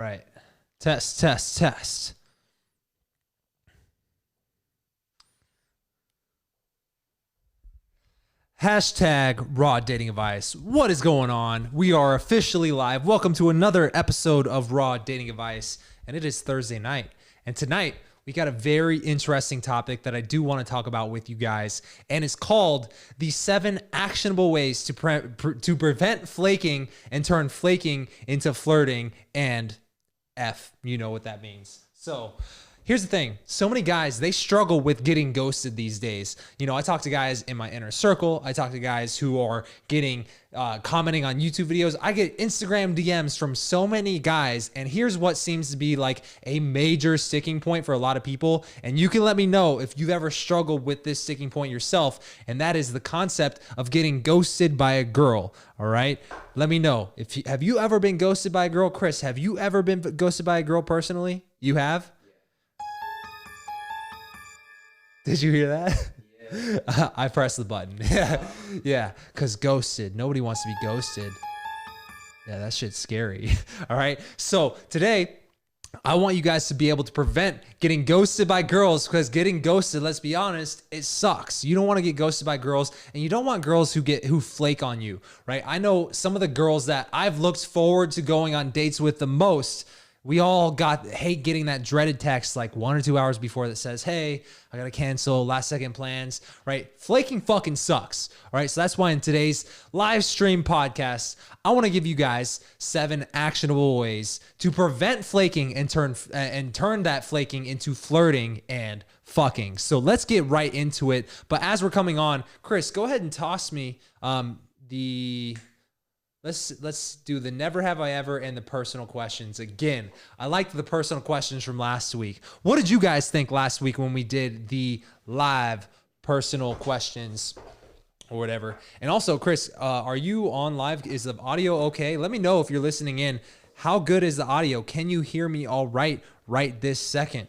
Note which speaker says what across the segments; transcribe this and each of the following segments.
Speaker 1: Right. Test, test, test. Hashtag raw dating advice. What is going on? We are officially live. Welcome to another episode of Raw Dating Advice. And it is Thursday night. And tonight we got a very interesting topic that I do want to talk about with you guys. And it's called the 7 actionable ways to prevent flaking and turn flaking into flirting and you know what that means. So here's the thing. So many guys, they struggle with getting ghosted these days. You know, I talk to guys in my inner circle. I talk to guys who are getting, commenting on YouTube videos. I get Instagram DMs from so many guys. And here's what seems to be like a major sticking point for a lot of people. And you can let me know if you've ever struggled with this sticking point yourself. And that is the concept of getting ghosted by a girl. All right. Let me know. Have you ever been ghosted by a girl? Chris, have you ever been ghosted by a girl personally? You have? Did you hear that? Yeah. I pressed the button. Yeah, because ghosted. Nobody wants to be ghosted. Yeah, that shit's scary. All right. So today, I want you guys to be able to prevent getting ghosted by girls, because getting ghosted, let's be honest, it sucks. You don't want to get ghosted by girls, and you don't want girls who flake on you, right? I know some of the girls that I've looked forward to going on dates with the most. We all hate getting that dreaded text like 1 or 2 hours before that says, hey, I got to cancel, last second plans, right? Flaking fucking sucks. All right. So that's why in today's live stream podcast, I want to give you guys 7 actionable ways to prevent flaking and turn that flaking into flirting and fucking. So let's get right into it. But as we're coming on, Chris, go ahead and toss me Let's do the never have I ever and the personal questions again. I liked the personal questions from last week. What did you guys think last week when we did the live personal questions or whatever? And also, Chris, are you on live? Is the audio okay? Let me know if you're listening in. How good is the audio? Can you hear me all right this second?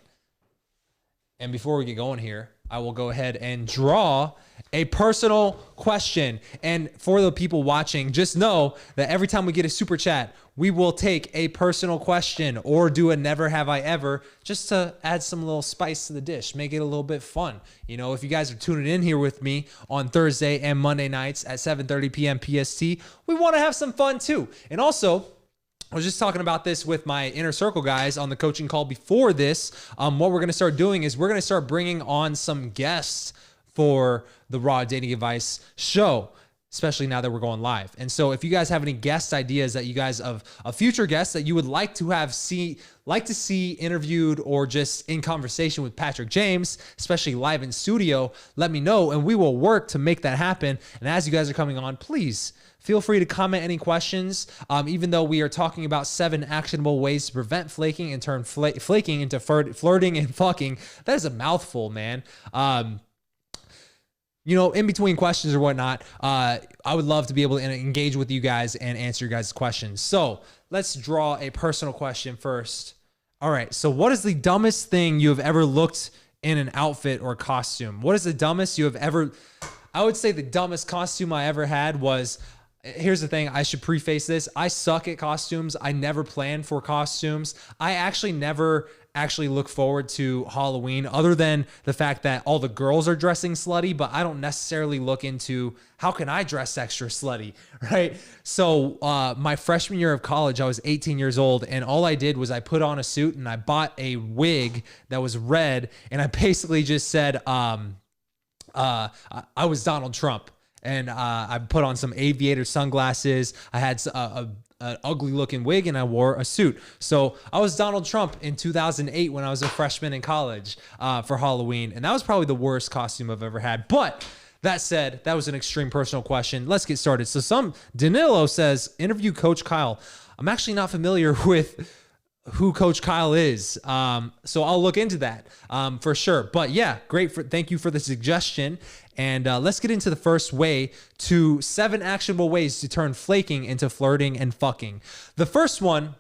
Speaker 1: And before we get going here, I will go ahead and draw a personal question. And for the people watching, just know that every time we get a super chat, we will take a personal question or do a never have I ever, just to add some little spice to the dish, make it a little bit fun. You know, if you guys are tuning in here with me on Thursday and Monday nights at 7:30 p.m. PST, we want to have some fun too. And also, I was just talking about this with my inner circle guys on the coaching call before this. What we're going to start doing is we're going to start bringing on some guests for the Raw Dating Advice show, especially now that we're going live. And so if you guys have any guest ideas that you guys of future guests that you would like to see interviewed or just in conversation with Patrick James, especially live in studio, let me know and we will work to make that happen. And as you guys are coming on, please feel free to comment any questions. Even though we are talking about 7 actionable ways to prevent flaking and turn flaking into flirting and fucking, that is a mouthful, man. You know, in between questions or whatnot, I would love to be able to engage with you guys and answer your guys' questions. So let's draw a personal question first. All right. So what is the dumbest thing you have ever looked in an outfit or costume? What is the dumbest you have ever... I would say the dumbest costume I ever had was... Here's the thing. I should preface this. I suck at costumes. I never plan for costumes. I actually never look forward to Halloween other than the fact that all the girls are dressing slutty, but I don't necessarily look into how can I dress extra slutty, right? So my freshman year of college, I was 18 years old, and all I did was I put on a suit and I bought a wig that was red, and I basically just said I was Donald Trump. And I put on some aviator sunglasses. I had an ugly looking wig and I wore a suit. So I was Donald Trump in 2008 when I was a freshman in college for Halloween. And that was probably the worst costume I've ever had. But that said, that was an extreme personal question. Let's get started. So Danilo says, interview Coach Kyle. I'm actually not familiar with who Coach Kyle is. So I'll look into that for sure. But yeah, great. Thank you for the suggestion. And let's get into the first way to 7 actionable ways to turn flaking into flirting and fucking. The first one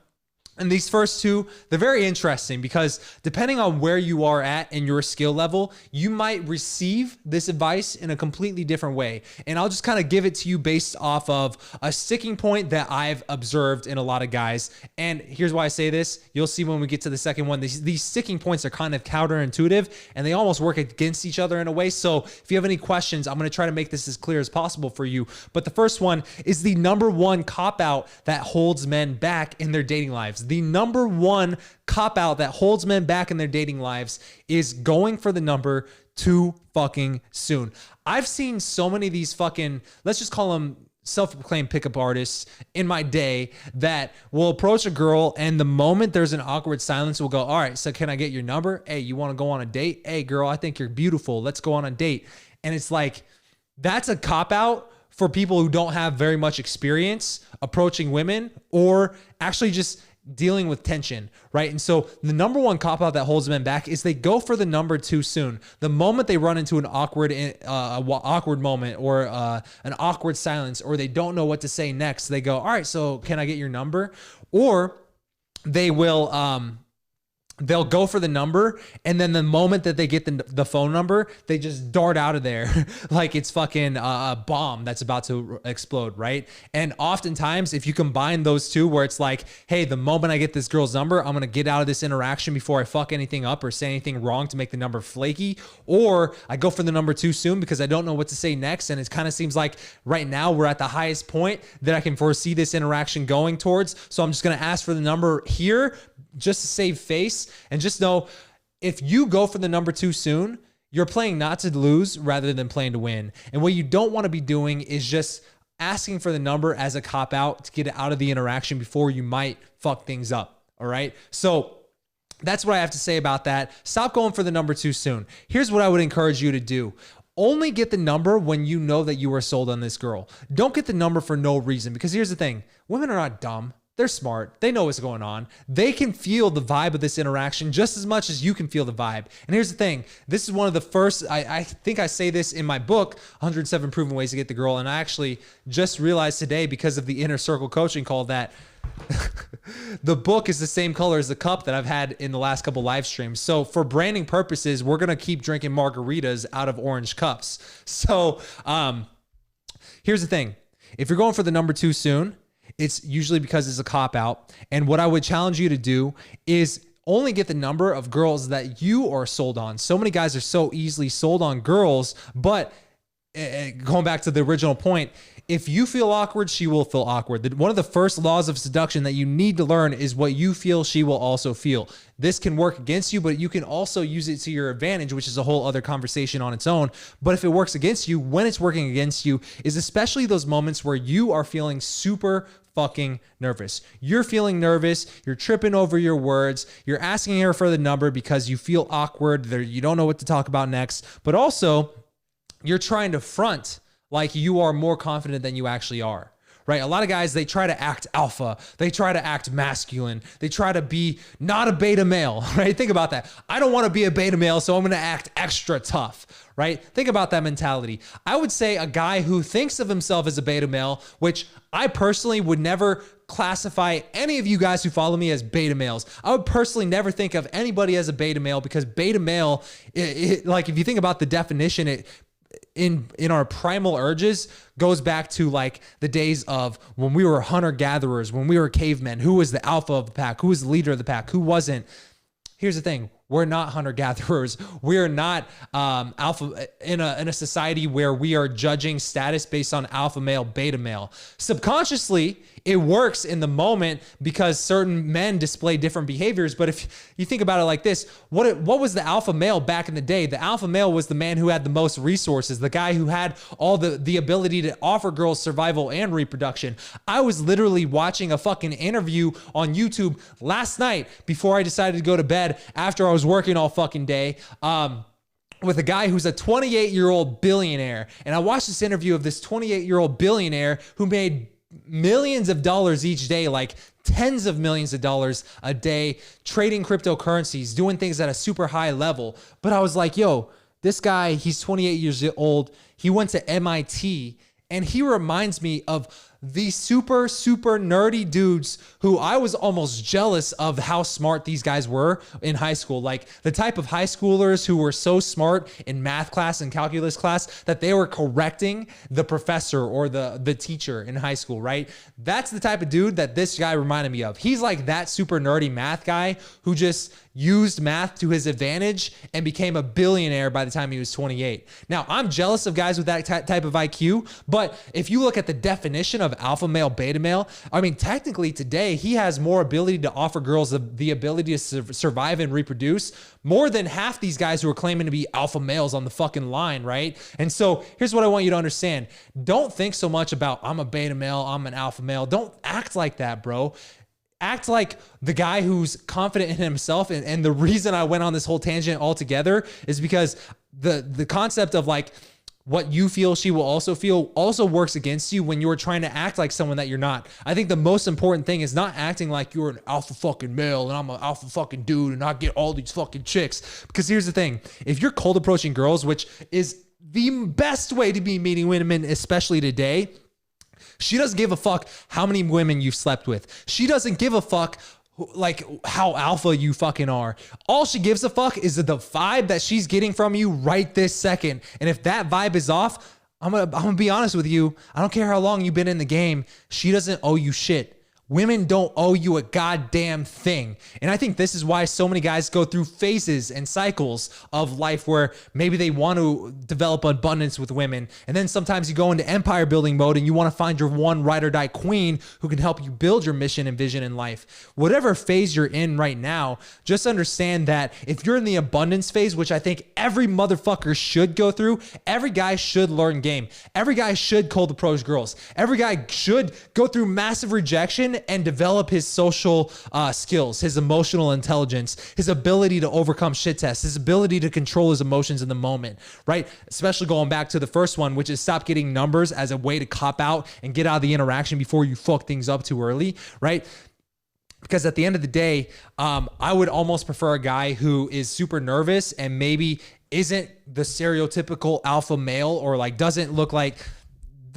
Speaker 1: And these first two, they're very interesting because depending on where you are at in your skill level, you might receive this advice in a completely different way. And I'll just kind of give it to you based off of a sticking point that I've observed in a lot of guys. And here's why I say this. You'll see when we get to the second one, these sticking points are kind of counterintuitive and they almost work against each other in a way. So if you have any questions, I'm going to try to make this as clear as possible for you. But the first one is the number one cop out that holds men back in their dating lives. The number one cop out that holds men back in their dating lives is going for the number too fucking soon. I've seen so many of these fucking, let's just call them self-proclaimed pickup artists in my day that will approach a girl and the moment there's an awkward silence will go, all right, so can I get your number? Hey, you want to go on a date? Hey girl, I think you're beautiful. Let's go on a date. And it's like, that's a cop out for people who don't have very much experience approaching women or actually just dealing with tension, right? And so the number one cop out that holds men back is they go for the number too soon. The moment they run into an awkward moment or an awkward silence, or they don't know what to say next, they go, all right, so can I get your number? Or they will, they'll go for the number, and then the moment that they get the phone number, they just dart out of there like it's fucking a bomb that's about to explode, right? And oftentimes, if you combine those two, where it's like, hey, the moment I get this girl's number, I'm gonna get out of this interaction before I fuck anything up or say anything wrong to make the number flaky, or I go for the number too soon because I don't know what to say next, and it kind of seems like right now we're at the highest point that I can foresee this interaction going towards, so I'm just gonna ask for the number here, just to save face. And just know, if you go for the number too soon, you're playing not to lose rather than playing to win. And what you don't want to be doing is just asking for the number as a cop out to get out of the interaction before you might fuck things up. All right. So that's what I have to say about that. Stop going for the number too soon. Here's what I would encourage you to do. Only get the number when you know that you are sold on this girl. Don't get the number for no reason, because here's the thing. Women are not dumb. They're smart. They know what's going on. They can feel the vibe of this interaction just as much as you can feel the vibe. And here's the thing. This is one of the first, I think I say this in my book, 107 Proven Ways to Get the Girl. And I actually just realized today, because of the Inner Circle coaching call, that the book is the same color as the cup that I've had in the last couple live streams. So for branding purposes, we're going to keep drinking margaritas out of orange cups. So here's the thing. If you're going for the number too soon, it's usually because it's a cop out. And what I would challenge you to do is only get the number of girls that you are sold on. So many guys are so easily sold on girls, but going back to the original point, if you feel awkward, she will feel awkward. One of the first laws of seduction that you need to learn is what you feel, she will also feel. This can work against you, but you can also use it to your advantage, which is a whole other conversation on its own. But if it works against you, when it's working against you, is especially those moments where you are feeling super fucking nervous. You're feeling nervous. You're tripping over your words. You're asking her for the number because you feel awkward. You don't know what to talk about next. But also, you're trying to front like you are more confident than you actually are, right? A lot of guys, they try to act alpha. They try to act masculine. They try to be not a beta male, right? Think about that. I don't want to be a beta male, so I'm going to act extra tough, right? Think about that mentality. I would say a guy who thinks of himself as a beta male, which I personally would never classify any of you guys who follow me as beta males. I would personally never think of anybody as a beta male, because beta male, like if you think about the definition, in our primal urges goes back to like the days of when we were hunter-gatherers, when we were cavemen. Who was the alpha of the pack? Who was the leader of the pack? Who wasn't? Here's the thing. We're not hunter-gatherers. We're not alpha in a society where we are judging status based on alpha male, beta male. Subconsciously, it works in the moment because certain men display different behaviors. But if you think about it like this, what was the alpha male back in the day? The alpha male was the man who had the most resources, the guy who had all the ability to offer girls survival and reproduction. I was literally watching a fucking interview on YouTube last night before I decided to go to bed after I was working all fucking day, with a guy who's a 28-year-old billionaire. And I watched this interview of this 28-year-old billionaire who made millions of dollars each day, like tens of millions of dollars a day, trading cryptocurrencies, doing things at a super high level. But I was like, yo, this guy, he's 28 years old. He went to MIT, and he reminds me of the super, super nerdy dudes who I was almost jealous of how smart these guys were in high school. Like the type of high schoolers who were so smart in math class and calculus class that they were correcting the professor or the teacher in high school, right? That's the type of dude that this guy reminded me of. He's like that super nerdy math guy who just used math to his advantage and became a billionaire by the time he was 28. Now, I'm jealous of guys with that type of IQ, but if you look at the definition of alpha male, beta male, I mean, technically today, he has more ability to offer girls the ability to survive and reproduce more than half these guys who are claiming to be alpha males on the fucking line, right? And so here's what I want you to understand. Don't think so much about, I'm a beta male, I'm an alpha male. Don't act like that, bro. Act like the guy who's confident in himself. And the reason I went on this whole tangent altogether is because the concept of like what you feel, she will also feel also works against you when you're trying to act like someone that you're not. I think the most important thing is not acting like you're an alpha fucking male and I'm an alpha fucking dude and I get all these fucking chicks. Because here's the thing. If you're cold approaching girls, which is the best way to be meeting women, especially today, she doesn't give a fuck how many women you've slept with. She doesn't give a fuck like how alpha you fucking are. All she gives a fuck is the vibe that she's getting from you right this second. And if that vibe is off, I'm gonna be honest with you. I don't care how long you've been in the game. She doesn't owe you shit. Women don't owe you a goddamn thing. And I think this is why so many guys go through phases and cycles of life where maybe they want to develop abundance with women. And then sometimes you go into empire building mode and you want to find your one ride or die queen who can help you build your mission and vision in life. Whatever phase you're in right now, just understand that if you're in the abundance phase, which I think every motherfucker should go through, every guy should learn game. Every guy should cold approach girls. Every guy should go through massive rejection and develop his social skills, his emotional intelligence, his ability to overcome shit tests, his ability to control his emotions in the moment, right? Especially going back to the first one, which is stop getting numbers as a way to cop out and get out of the interaction before you fuck things up too early, right? Because at the end of the day, I would almost prefer a guy who is super nervous and maybe isn't the stereotypical alpha male or like doesn't look like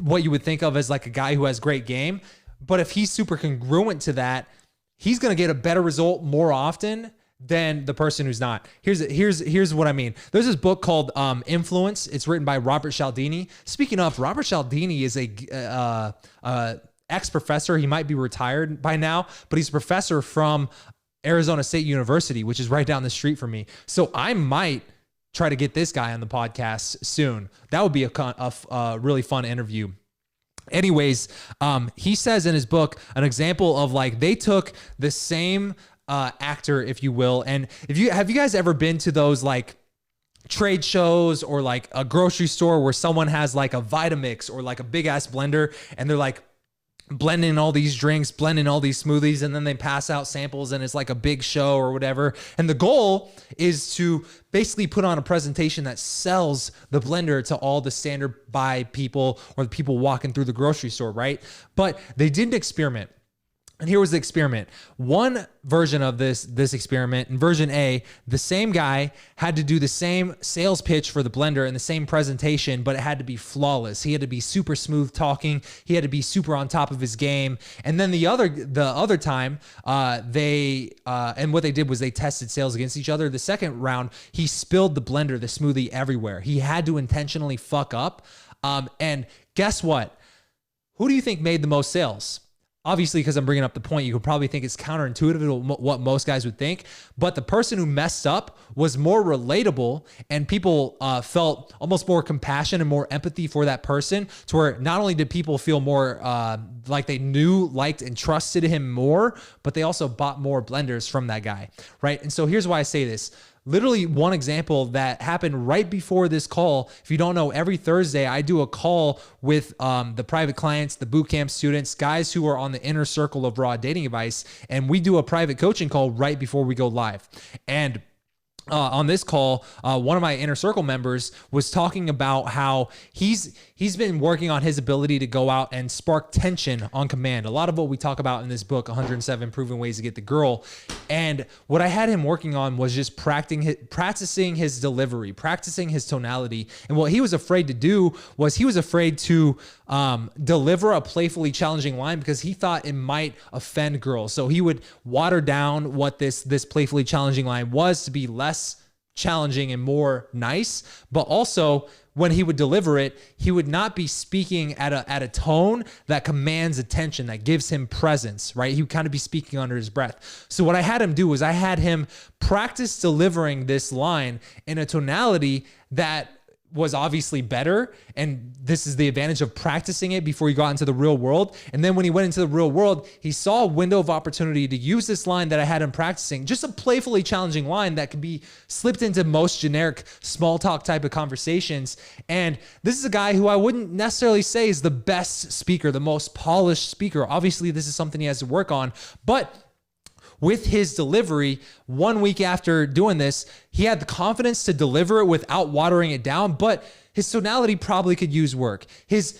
Speaker 1: what you would think of as like a guy who has great game. But if he's super congruent to that, he's going to get a better result more often than the person who's not. Here's what I mean. There's this book called Influence. It's written by Robert Cialdini. Speaking of, Robert Cialdini is a ex-professor. He might be retired by now, but he's a professor from Arizona State University, which is right down the street from me. So I might try to get this guy on the podcast soon. That would be a really fun interview. Anyways, he says in his book an example of like they took the same actor, if you will, and have you guys ever been to those like trade shows or like a grocery store where someone has like a Vitamix or like a big ass blender and they're like blending all these drinks, blending all these smoothies, and then they pass out samples and it's like a big show or whatever. And the goal is to basically put on a presentation that sells the blender to all the standard buy people or the people walking through the grocery store, right? But they did an experiment. And here was the experiment. One version of this experiment, in version A, the same guy had to do the same sales pitch for the blender and the same presentation, but it had to be flawless. He had to be super smooth talking. He had to be super on top of his game. And then the other time, and what they did was they tested sales against each other. The second round, he spilled the blender, the smoothie everywhere. He had to intentionally fuck up. And guess what? Who do you think made the most sales? Obviously, because I'm bringing up the point, you could probably think it's counterintuitive to what most guys would think. But the person who messed up was more relatable, and people felt almost more compassion and more empathy for that person, to where not only did people feel more like they knew, liked, and trusted him more, but they also bought more blenders from that guy, right? And so here's why I say this. Literally one example that happened right before this call. If you don't know, every Thursday I do a call with the private clients, the bootcamp students, guys who are on the inner circle of raw dating advice. And we do a private coaching call right before we go live. And on this call, one of my inner circle members was talking about how he's been working on his ability to go out and spark tension on command. A lot of what we talk about in this book, 107 Proven Ways to Get the Girl. And what I had him working on was just practicing his delivery, practicing his tonality. And what he was afraid to do was he was afraid to deliver a playfully challenging line because he thought it might offend girls. So he would water down what this playfully challenging line was to be less challenging and more nice. But also when he would deliver it, he would not be speaking at a tone that commands attention, that gives him presence, right? He would kind of be speaking under his breath. So what I had him do was I had him practice delivering this line in a tonality that was obviously better. And this is the advantage of practicing it before you got into the real world. And then when he went into the real world, he saw a window of opportunity to use this line that I had him practicing, just a playfully challenging line that could be slipped into most generic small talk type of conversations. And this is a guy who I wouldn't necessarily say is the best speaker, the most polished speaker. Obviously, this is something he has to work on, but with his delivery, 1 week after doing this, he had the confidence to deliver it without watering it down, but his tonality probably could use work. His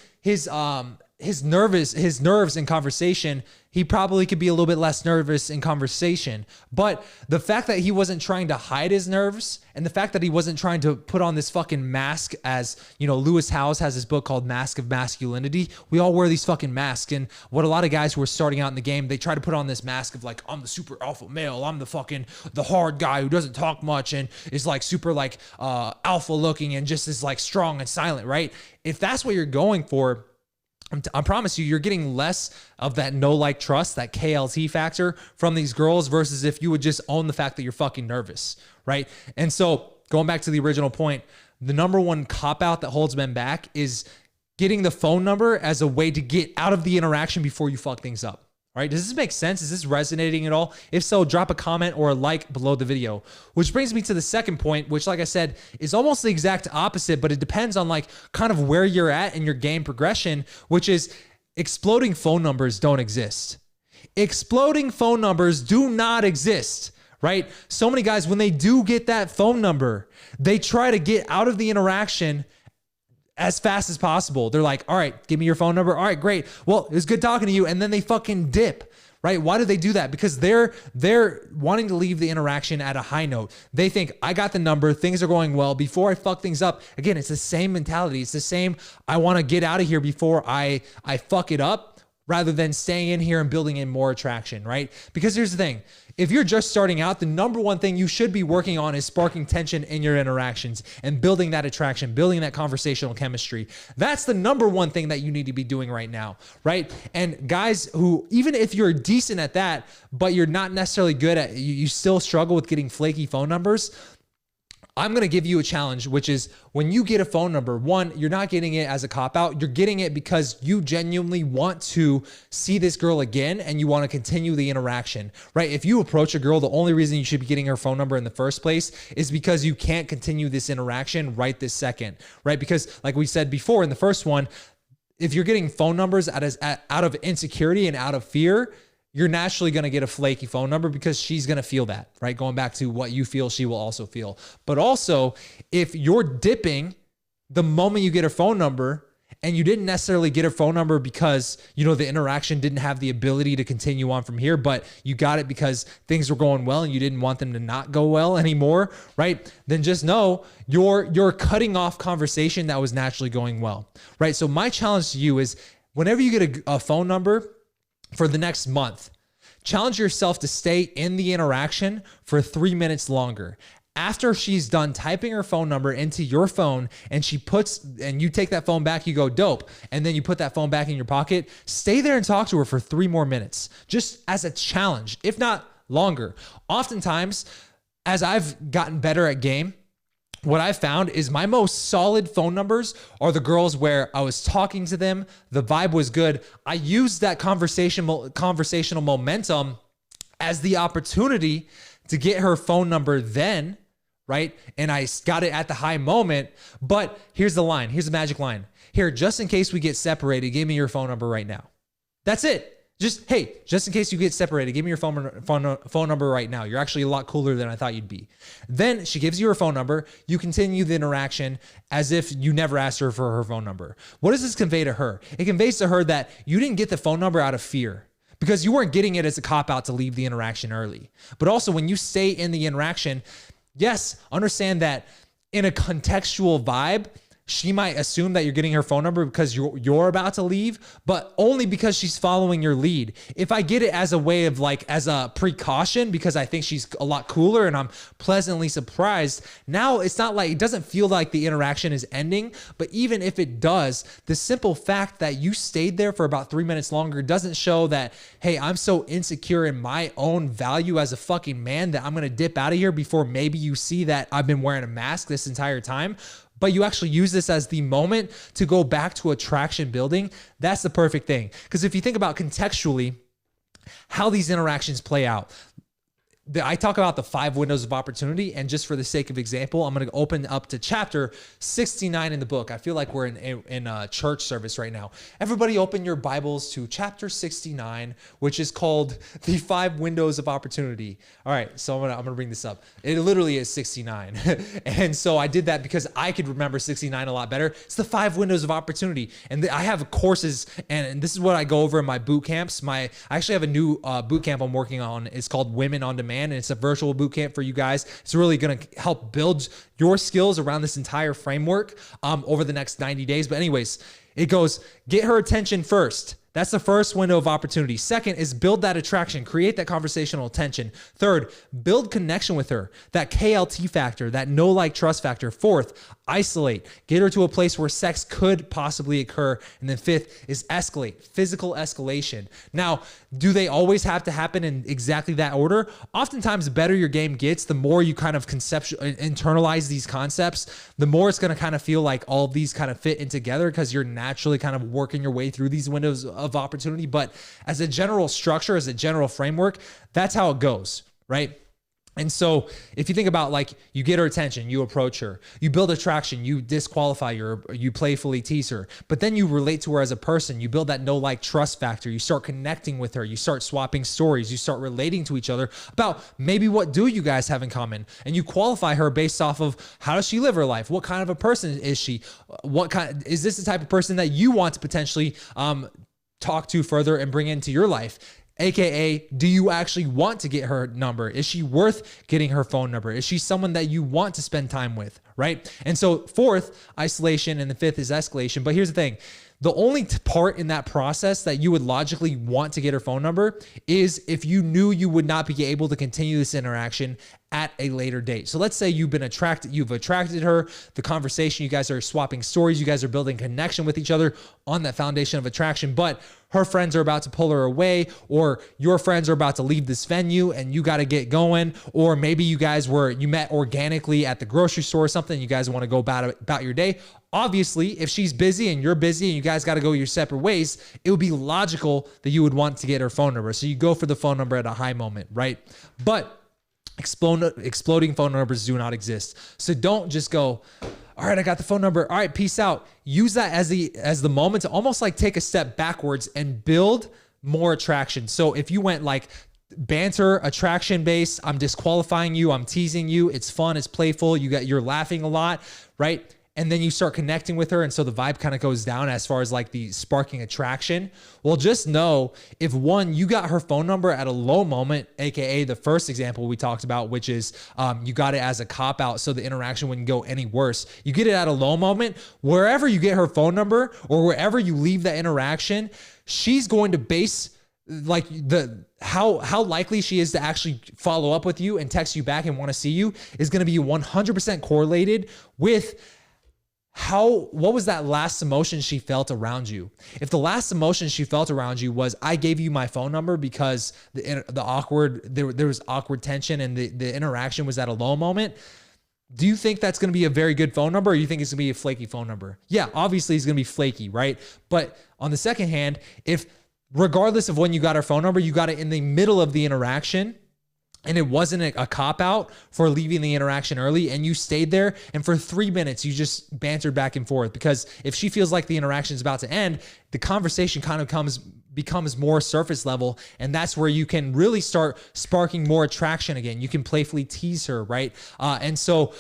Speaker 1: nerves in conversation, he probably could be a little bit less nervous in conversation. But the fact that he wasn't trying to hide his nerves and the fact that he wasn't trying to put on this fucking mask, as you know, Lewis Howes has this book called Mask of Masculinity. We all wear these fucking masks. And what a lot of guys who are starting out in the game, they try to put on this mask of like, I'm the super alpha male. I'm the hard guy who doesn't talk much and is like super like alpha looking and just is like strong and silent, right? If that's what you're going for, I promise you're getting less of that no like trust, that KLT factor from these girls versus if you would just own the fact that you're fucking nervous, right? And so going back to the original point, the number one cop out that holds men back is getting the phone number as a way to get out of the interaction before you fuck things up. Right? Does this make sense? Is this resonating at all? If so, drop a comment or a like below the video. Which brings me to the second point, which like I said, is almost the exact opposite, but it depends on like kind of where you're at in your game progression, which is exploding phone numbers don't exist. Exploding phone numbers do not exist, right? So many guys, when they do get that phone number, they try to get out of the interaction as fast as possible. They're like, all right, give me your phone number. All right, great. Well, it was good talking to you. And then they fucking dip, right? Why do they do that? Because they're wanting to leave the interaction at a high note. They think, I got the number, things are going well. Before I fuck things up, again, it's the same mentality. It's the same, I want to get out of here before I fuck it up, rather than staying in here and building in more attraction, right? Because here's the thing. If you're just starting out, the number one thing you should be working on is sparking tension in your interactions and building that attraction, building that conversational chemistry. That's the number one thing that you need to be doing right now, right? And guys who, even if you're decent at that, but you're not necessarily good at, you still struggle with getting flaky phone numbers, I'm going to give you a challenge, which is when you get a phone number, one, you're not getting it as a cop out. You're getting it because you genuinely want to see this girl again and you want to continue the interaction, right? If you approach a girl, the only reason you should be getting her phone number in the first place is because you can't continue this interaction right this second, right? Because like we said before in the first one, if you're getting phone numbers out of insecurity and out of fear, you're naturally going to get a flaky phone number because she's going to feel that, right? Going back to what you feel, she will also feel. But also, if you're dipping the moment you get her phone number and you didn't necessarily get her phone number because, you know, the interaction didn't have the ability to continue on from here, but you got it because things were going well and you didn't want them to not go well anymore, right? Then just know you're cutting off conversation that was naturally going well, right? So my challenge to you is whenever you get a phone number, for the next month, challenge yourself to stay in the interaction for 3 minutes longer. After she's done typing her phone number into your phone and you take that phone back, you go dope. And then you put that phone back in your pocket, stay there and talk to her for 3 more minutes, just as a challenge, if not longer. Oftentimes, as I've gotten better at game, what I've found is my most solid phone numbers are the girls where I was talking to them, the vibe was good. I used that conversational momentum as the opportunity to get her phone number then, right? And I got it at the high moment. But here's the line. Here's the magic line. Here, just in case we get separated, give me your phone number right now. That's it. Just in case you get separated, give me your phone number right now. You're actually a lot cooler than I thought you'd be. Then she gives you her phone number. You continue the interaction as if you never asked her for her phone number. What does this convey to her? It conveys to her that you didn't get the phone number out of fear, because you weren't getting it as a cop-out to leave the interaction early. But also, when you stay in the interaction, yes, understand that in a contextual vibe, she might assume that you're getting her phone number because you're about to leave, but only because she's following your lead. If I get it as a way of as a precaution because I think she's a lot cooler and I'm pleasantly surprised, now it's not it doesn't feel like the interaction is ending. But even if it does, the simple fact that you stayed there for about 3 minutes longer doesn't show that, hey, I'm so insecure in my own value as a fucking man that I'm going to dip out of here before maybe you see that I've been wearing a mask this entire time. But you actually use this as the moment to go back to attraction building. That's the perfect thing. Because if you think about contextually how these interactions play out, I talk about the 5 windows of opportunity, and just for the sake of example, I'm going to open up to chapter 69 in the book. I feel like we're in a church service right now. Everybody open your Bibles to chapter 69, which is called the 5 windows of opportunity. All right, so I'm gonna bring this up. It literally is 69. And so I did that because I could remember 69 a lot better. It's the 5 windows of opportunity. And I have courses, and this is what I go over in my boot camps. I actually have a new boot camp I'm working on. It's called Women on Demand. And it's a virtual boot camp for you guys. It's really going to help build your skills around this entire framework over the next 90 days. But anyways, it goes, get her attention first. That's the first window of opportunity. Second is build that attraction, create that conversational tension. Third, build connection with her, that KLT factor, that know, like, trust factor. Fourth, isolate, get her to a place where sex could possibly occur. And then fifth is escalate, physical escalation. Now, do they always have to happen in exactly that order? Oftentimes, the better your game gets, the more you kind of internalize these concepts, the more it's going to kind of feel like all of these kind of fit in together because you're naturally kind of working your way through these windows of opportunity. But as a general structure, as a general framework, that's how it goes, right? And so if you think about, you get her attention, you approach her, you build attraction, you disqualify her, you playfully tease her, but then you relate to her as a person. You build that know, like, trust factor. You start connecting with her. You start swapping stories. You start relating to each other about maybe what do you guys have in common, and you qualify her based off of how does she live her life? What kind of a person is she? Is this the type of person that you want to potentially talk to further and bring into your life? AKA, do you actually want to get her number? Is she worth getting her phone number? Is she someone that you want to spend time with, right? And so fourth, isolation, and the fifth is escalation. But here's the thing. The only part in that process that you would logically want to get her phone number is if you knew you would not be able to continue this interaction at a later date. So let's say you've attracted her, the conversation, you guys are swapping stories, you guys are building connection with each other on that foundation of attraction, but her friends are about to pull her away, or your friends are about to leave this venue and you got to get going, or maybe you met organically at the grocery store or something, you guys want to go about your day. Obviously, if she's busy and you're busy and you guys got to go your separate ways, it would be logical that you would want to get her phone number. So you go for the phone number at a high moment, right? But exploding phone numbers do not exist. So don't just go, all right, I got the phone number. All right, peace out. Use that as the moment to almost take a step backwards and build more attraction. So if you went banter, attraction based, I'm disqualifying you, I'm teasing you, it's fun, it's playful, you're laughing a lot, right? And then you start connecting with her, and so the vibe kind of goes down as far as the sparking attraction. Well, just know if you got her phone number at a low moment, aka the first example we talked about, which is you got it as a cop out, so the interaction wouldn't go any worse. You get it at a low moment, wherever you get her phone number or wherever you leave that interaction, she's going to base how likely she is to actually follow up with you and text you back and want to see you is going to be 100% correlated with what was that last emotion she felt around you? If the last emotion she felt around you was, I gave you my phone number because there was awkward tension and the interaction was at a low moment, do you think that's going to be a very good phone number, or you think it's going to be a flaky phone number? Yeah, obviously it's going to be flaky, right? But on the second hand, if regardless of when you got her phone number, you got it in the middle of the interaction, and it wasn't a cop-out for leaving the interaction early, and you stayed there, and for 3 minutes, you just bantered back and forth, because if she feels like the interaction is about to end, the conversation kind of comes becomes more surface level. And that's where you can really start sparking more attraction again. You can playfully tease her, right? And so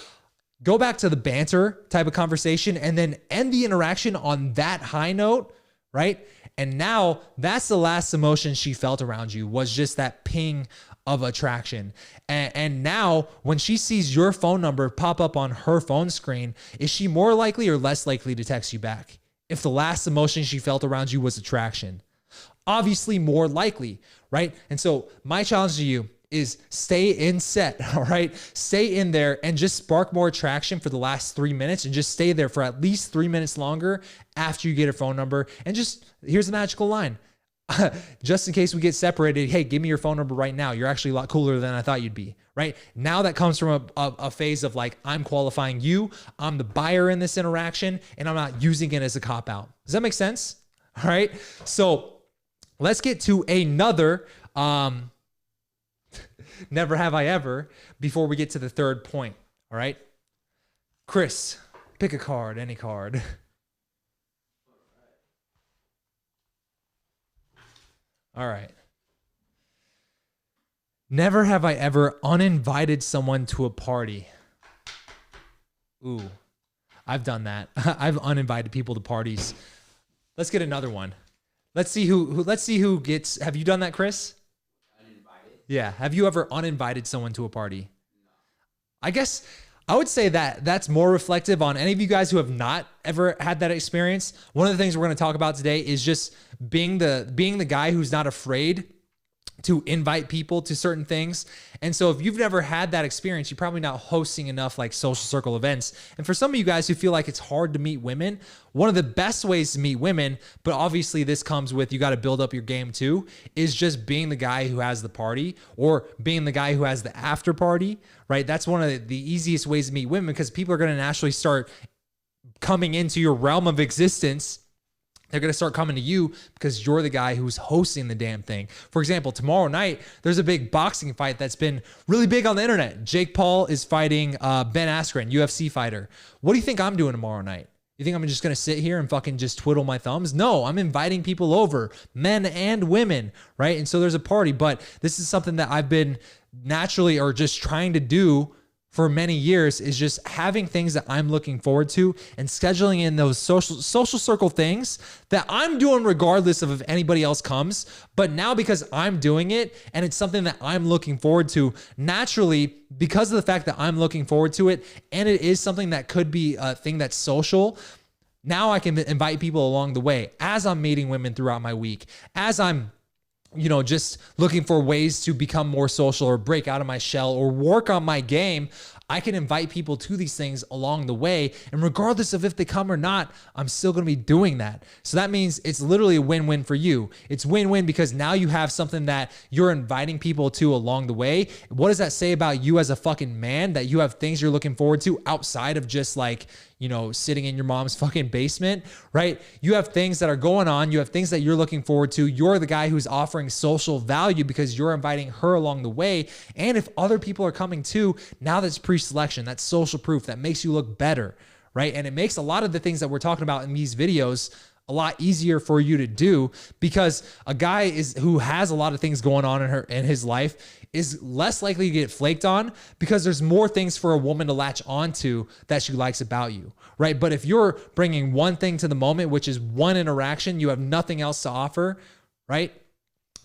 Speaker 1: go back to the banter type of conversation and then end the interaction on that high note, right? And now that's the last emotion she felt around you, was just that ping of attraction. And now when she sees your phone number pop up on her phone screen, is she more likely or less likely to text you back if the last emotion she felt around you was attraction? Obviously more likely, right? And so my challenge to you is stay in set, all right? Stay in there and just spark more attraction for the last 3 minutes, and just stay there for at least 3 minutes longer after you get her phone number. And just, here's the magical line. Just in case we get separated, hey, give me your phone number right now. You're actually a lot cooler than I thought you'd be, right? Now that comes from a phase of like, I'm qualifying you, I'm the buyer in this interaction, and I'm not using it as a cop-out. Does that make sense? All right. So let's get to another never have I ever before we get to the third point. All right. Chris, pick a card, any card. All right. Never have I ever uninvited someone to a party. Ooh, I've done that. I've uninvited people to parties. Let's get another one. Let's see who gets. Have you done that, Chris? Uninvited? Yeah. Have you ever uninvited someone to a party? No. I guess I would say that that's more reflective on any of you guys who have not ever had that experience. One of the things we're going to talk about today is just being the guy who's not afraid to invite people to certain things. And so if you've never had that experience, you're probably not hosting enough like social circle events. And for some of you guys who feel like it's hard to meet women, one of the best ways to meet women, but obviously this comes with, you got to build up your game too, is just being the guy who has the party, or being the guy who has the after party, right? That's one of the easiest ways to meet women, because people are going to naturally start coming into your realm of existence. They're going to start coming to you because you're the guy who's hosting the damn thing. For example, tomorrow night, there's a big boxing fight that's been really big on the internet. Jake Paul is fighting Ben Askren, UFC fighter. What do you think I'm doing tomorrow night? You think I'm just going to sit here and fucking just twiddle my thumbs? No, I'm inviting people over, men and women, right? And so there's a party, but this is something that I've been naturally or just trying to do for many years, is just having things that I'm looking forward to and scheduling in those social circle things that I'm doing regardless of if anybody else comes. But now because I'm doing it and it's something that I'm looking forward to, naturally, because of the fact that I'm looking forward to it, and it is something that could be a thing that's social, now I can invite people along the way as I'm meeting women throughout my week, as I'm just looking for ways to become more social or break out of my shell or work on my game. I can invite people to these things along the way. And regardless of if they come or not, I'm still going to be doing that. So that means it's literally a win-win for you. It's win-win because now you have something that you're inviting people to along the way. What does that say about you as a fucking man, that you have things you're looking forward to outside of just like, sitting in your mom's fucking basement, right? You have things that are going on. You have things that you're looking forward to. You're the guy who's offering social value because you're inviting her along the way. And if other people are coming too, now that's pre-selection, that's social proof that makes you look better, right? And it makes a lot of the things that we're talking about in these videos a lot easier for you to do, because a guy who has a lot of things going on in his life is less likely to get flaked on, because there's more things for a woman to latch onto that she likes about you, right? But if you're bringing one thing to the moment, which is one interaction, you have nothing else to offer, right?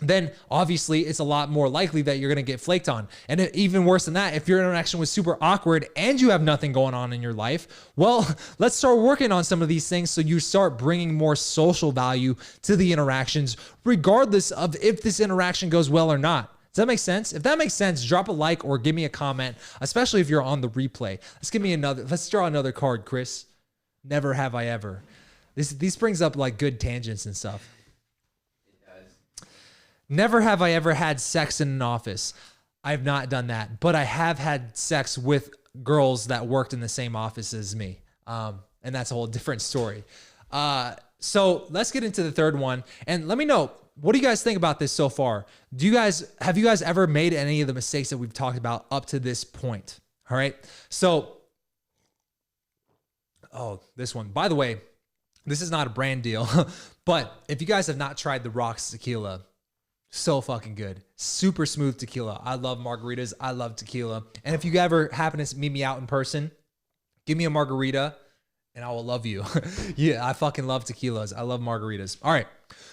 Speaker 1: Then obviously it's a lot more likely that you're going to get flaked on. And even worse than that, if your interaction was super awkward and you have nothing going on in your life, well, let's start working on some of these things so you start bringing more social value to the interactions, regardless of if this interaction goes well or not. Does that make sense? If that makes sense, drop a like or give me a comment, especially if you're on the replay. Let's draw another card, Chris. Never have I ever. These brings up like good tangents and stuff. Never have I ever had sex in an office. I've not done that, but I have had sex with girls that worked in the same office as me. And that's a whole different story. So let's get into the third one, and let me know, what do you guys think about this so far? Have you guys ever made any of the mistakes that we've talked about up to this point? All right. So, this one, by the way, This is not a brand deal, but if you guys have not tried the Rocks tequila, so fucking good. Super smooth tequila. I love margaritas. I love tequila. And if you ever happen to meet me out in person, give me a margarita and I will love you. Yeah, I fucking love tequilas. I love margaritas. All right.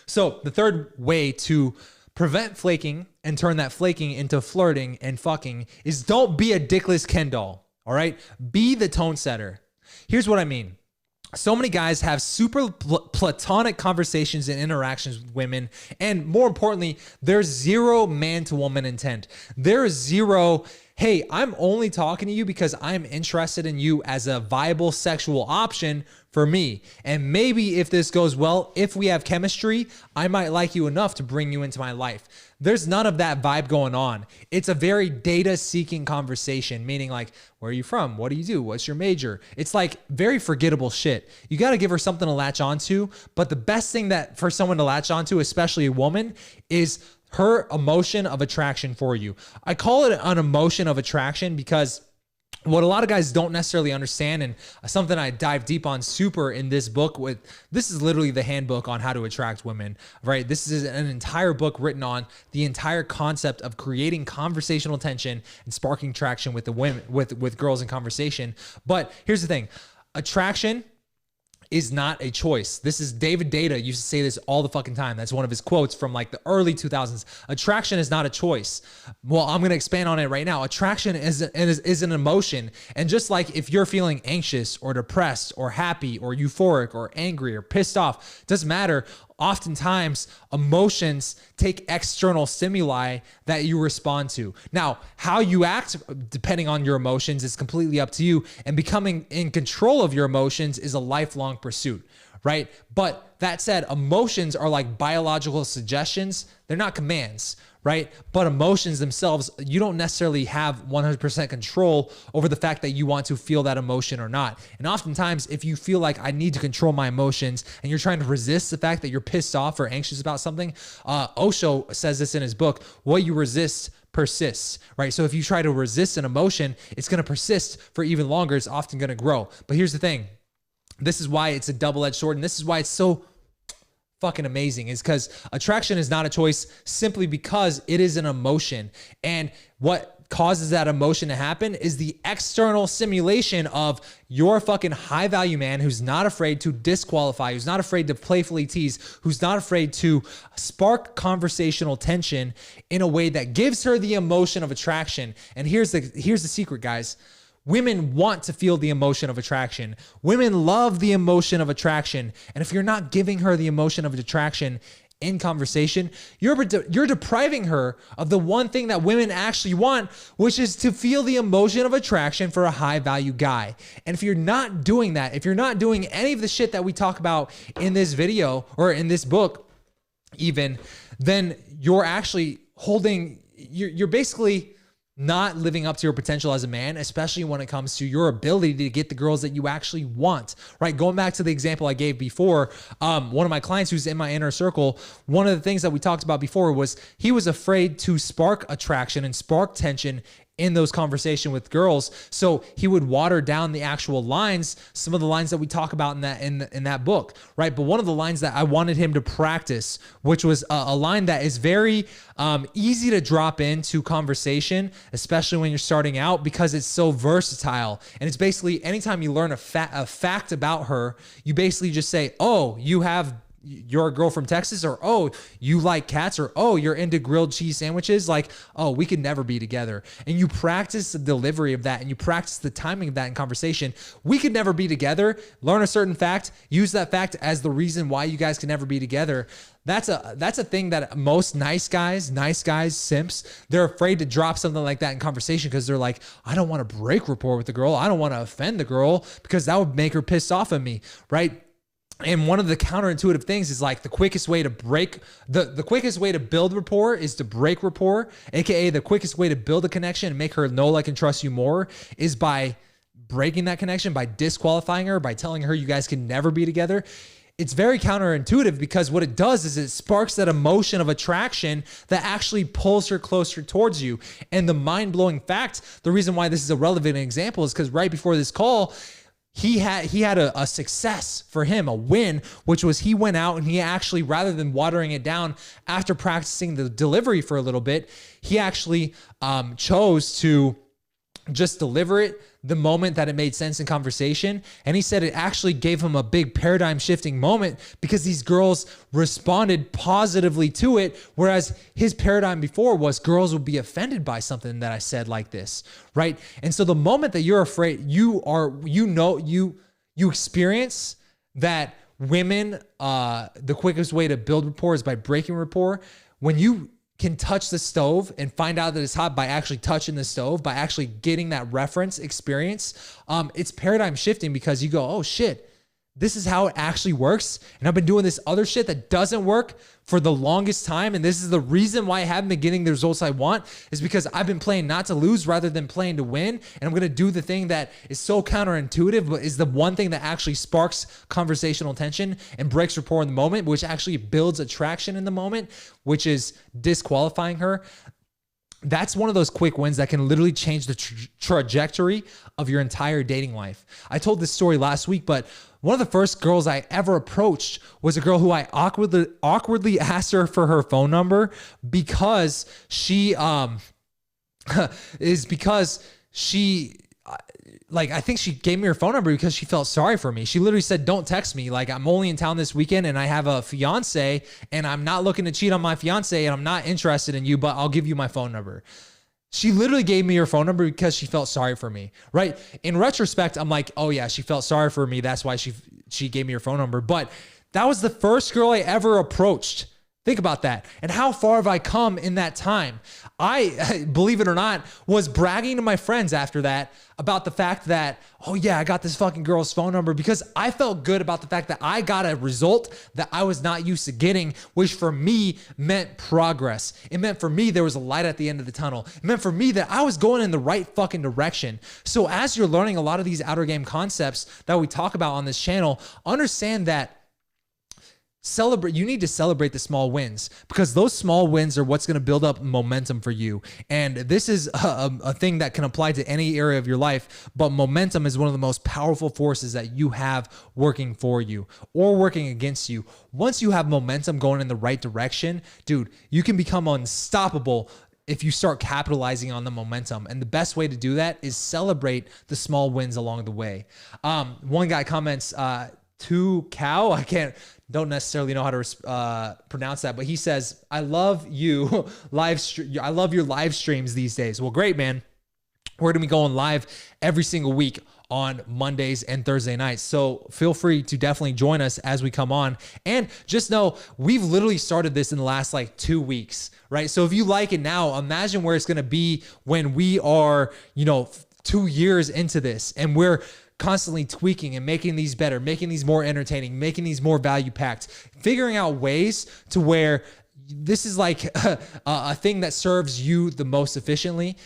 Speaker 1: So the third way to prevent flaking and turn that flaking into flirting and fucking is don't be a dickless Ken doll. All right. Be the tone setter. Here's what I mean. So many guys have super platonic conversations and interactions with women. And more importantly, there's zero man to woman intent. There is zero, hey, I'm only talking to you because I'm interested in you as a viable sexual option for me. And maybe if this goes well, if we have chemistry, I might like you enough to bring you into my life. There's none of that vibe going on. It's a very data seeking conversation, meaning like, where are you from? What do you do? What's your major? It's like very forgettable shit. You got to give her something to latch onto. But the best thing that for someone to latch onto, especially a woman, is her emotion of attraction for you. I call it an emotion of attraction because what a lot of guys don't necessarily understand, and something I dive deep on super in this book with, this is literally the handbook on how to attract women, right? This is an entire book written on the entire concept of creating conversational tension and sparking traction with the women, with girls in conversation. But here's the thing, attraction is not a choice. This is David Data used to say this all the fucking time. That's one of his quotes from like the early 2000s. Attraction is not a choice. Well, I'm going to expand on it right now. Attraction is an emotion. And just like if you're feeling anxious or depressed or happy or euphoric or angry or pissed off, doesn't matter. Oftentimes emotions take external stimuli that you respond to. Now, how you act depending on your emotions is completely up to you, and becoming in control of your emotions is a lifelong pursuit, right? But that said, emotions are like biological suggestions. They're not commands, right? But emotions themselves, you don't necessarily have 100% control over the fact that you want to feel that emotion or not. And oftentimes, if you feel like I need to control my emotions and you're trying to resist the fact that you're pissed off or anxious about something, Osho says this in his book, what you resist persists, right? So if you try to resist an emotion, it's going to persist for even longer. It's often going to grow. But here's the thing. This is why it's a double-edged sword, and this is why it's so fucking amazing, is because attraction is not a choice simply because it is an emotion. And what causes that emotion to happen is the external simulation of your fucking high value man who's not afraid to disqualify, who's not afraid to playfully tease, who's not afraid to spark conversational tension in a way that gives her the emotion of attraction. And here's the secret, guys. Women want to feel the emotion of attraction. Women love the emotion of attraction. And if you're not giving her the emotion of attraction in conversation, you're depriving her of the one thing that women actually want, which is to feel the emotion of attraction for a high value guy. And if you're not doing that, if you're not doing any of the shit that we talk about in this video or in this book even, then you're actually you're basically not living up to your potential as a man, especially when it comes to your ability to get the girls that you actually want, right? Going back to the example I gave before, one of my clients who's in my inner circle, one of the things that we talked about before was he was afraid to spark attraction and spark tension in those conversations with girls. So he would water down the actual lines, some of the lines that we talk about in that book, right? But one of the lines that I wanted him to practice, which was a line that is very easy to drop into conversation, especially when you're starting out, because it's so versatile. And it's basically anytime you learn a fact about her, you basically just say, oh, you're a girl from Texas, or, oh, you like cats, or, oh, you're into grilled cheese sandwiches. Like, oh, we could never be together. And you practice the delivery of that and you practice the timing of that in conversation. We could never be together. Learn a certain fact, use that fact as the reason why you guys can never be together. That's a thing that most nice guys, simps, they're afraid to drop something like that in conversation because they're like, I don't want to break rapport with the girl. I don't want to offend the girl because that would make her pissed off at me, right? And one of the counterintuitive things is like the quickest way to build rapport is to break rapport, aka the quickest way to build a connection and make her know, like, and trust you more is by breaking that connection, by disqualifying her, by telling her you guys can never be together. It's very counterintuitive because what it does is it sparks that emotion of attraction that actually pulls her closer towards you. And the mind-blowing fact, the reason why this is a relevant example is because right before this call, he had a success for him, a win, which was he went out and he actually, rather than watering it down after practicing the delivery for a little bit, he actually chose to just deliver it the moment that it made sense in conversation. And he said it actually gave him a big paradigm shifting moment because these girls responded positively to it. Whereas his paradigm before was girls would be offended by something that I said like this, right? And so the moment that you're afraid, you experience that women, the quickest way to build rapport is by breaking rapport. When you can touch the stove and find out that it's hot by actually touching the stove, by actually getting that reference experience, it's paradigm shifting because you go, oh shit, this is how it actually works. And I've been doing this other shit that doesn't work for the longest time. And this is the reason why I haven't been getting the results I want, is because I've been playing not to lose rather than playing to win. And I'm going to do the thing that is so counterintuitive, but is the one thing that actually sparks conversational tension and breaks rapport in the moment, which actually builds attraction in the moment, which is disqualifying her. That's one of those quick wins that can literally change the trajectory of your entire dating life. I told this story last week, but one of the first girls I ever approached was a girl who I awkwardly asked her for her phone number because she I think she gave me her phone number because she felt sorry for me. She literally said, don't text me. Like, I'm only in town this weekend and I have a fiance and I'm not looking to cheat on my fiance and I'm not interested in you, but I'll give you my phone number. She literally gave me her phone number because she felt sorry for me, right? In retrospect, I'm like, oh yeah, she felt sorry for me. That's why she gave me her phone number. But that was the first girl I ever approached. Think about that. And how far have I come in that time? I, believe it or not, was bragging to my friends after that about the fact that, oh yeah, I got this fucking girl's phone number, because I felt good about the fact that I got a result that I was not used to getting, which for me meant progress. It meant for me there was a light at the end of the tunnel. It meant for me that I was going in the right fucking direction. So as you're learning a lot of these outer game concepts that we talk about on this channel, understand that you need to celebrate the small wins, because those small wins are what's going to build up momentum for you. And this is a thing that can apply to any area of your life, but momentum is one of the most powerful forces that you have working for you or working against you. Once you have momentum going in the right direction, dude, you can become unstoppable if you start capitalizing on the momentum. And the best way to do that is celebrate the small wins along the way. One guy comments, to cow. Don't necessarily know how to pronounce that, but he says, I love you I love your live streams these days. Well, great, man. We're going to be going live every single week on Mondays and Thursday nights. So feel free to definitely join us as we come on. And just know we've literally started this in the last 2 weeks, right? So if you like it now, imagine where it's going to be when we are, 2 years into this and we're constantly tweaking and making these better, making these more entertaining, making these more value packed, figuring out ways to where this is like a thing that serves you the most efficiently.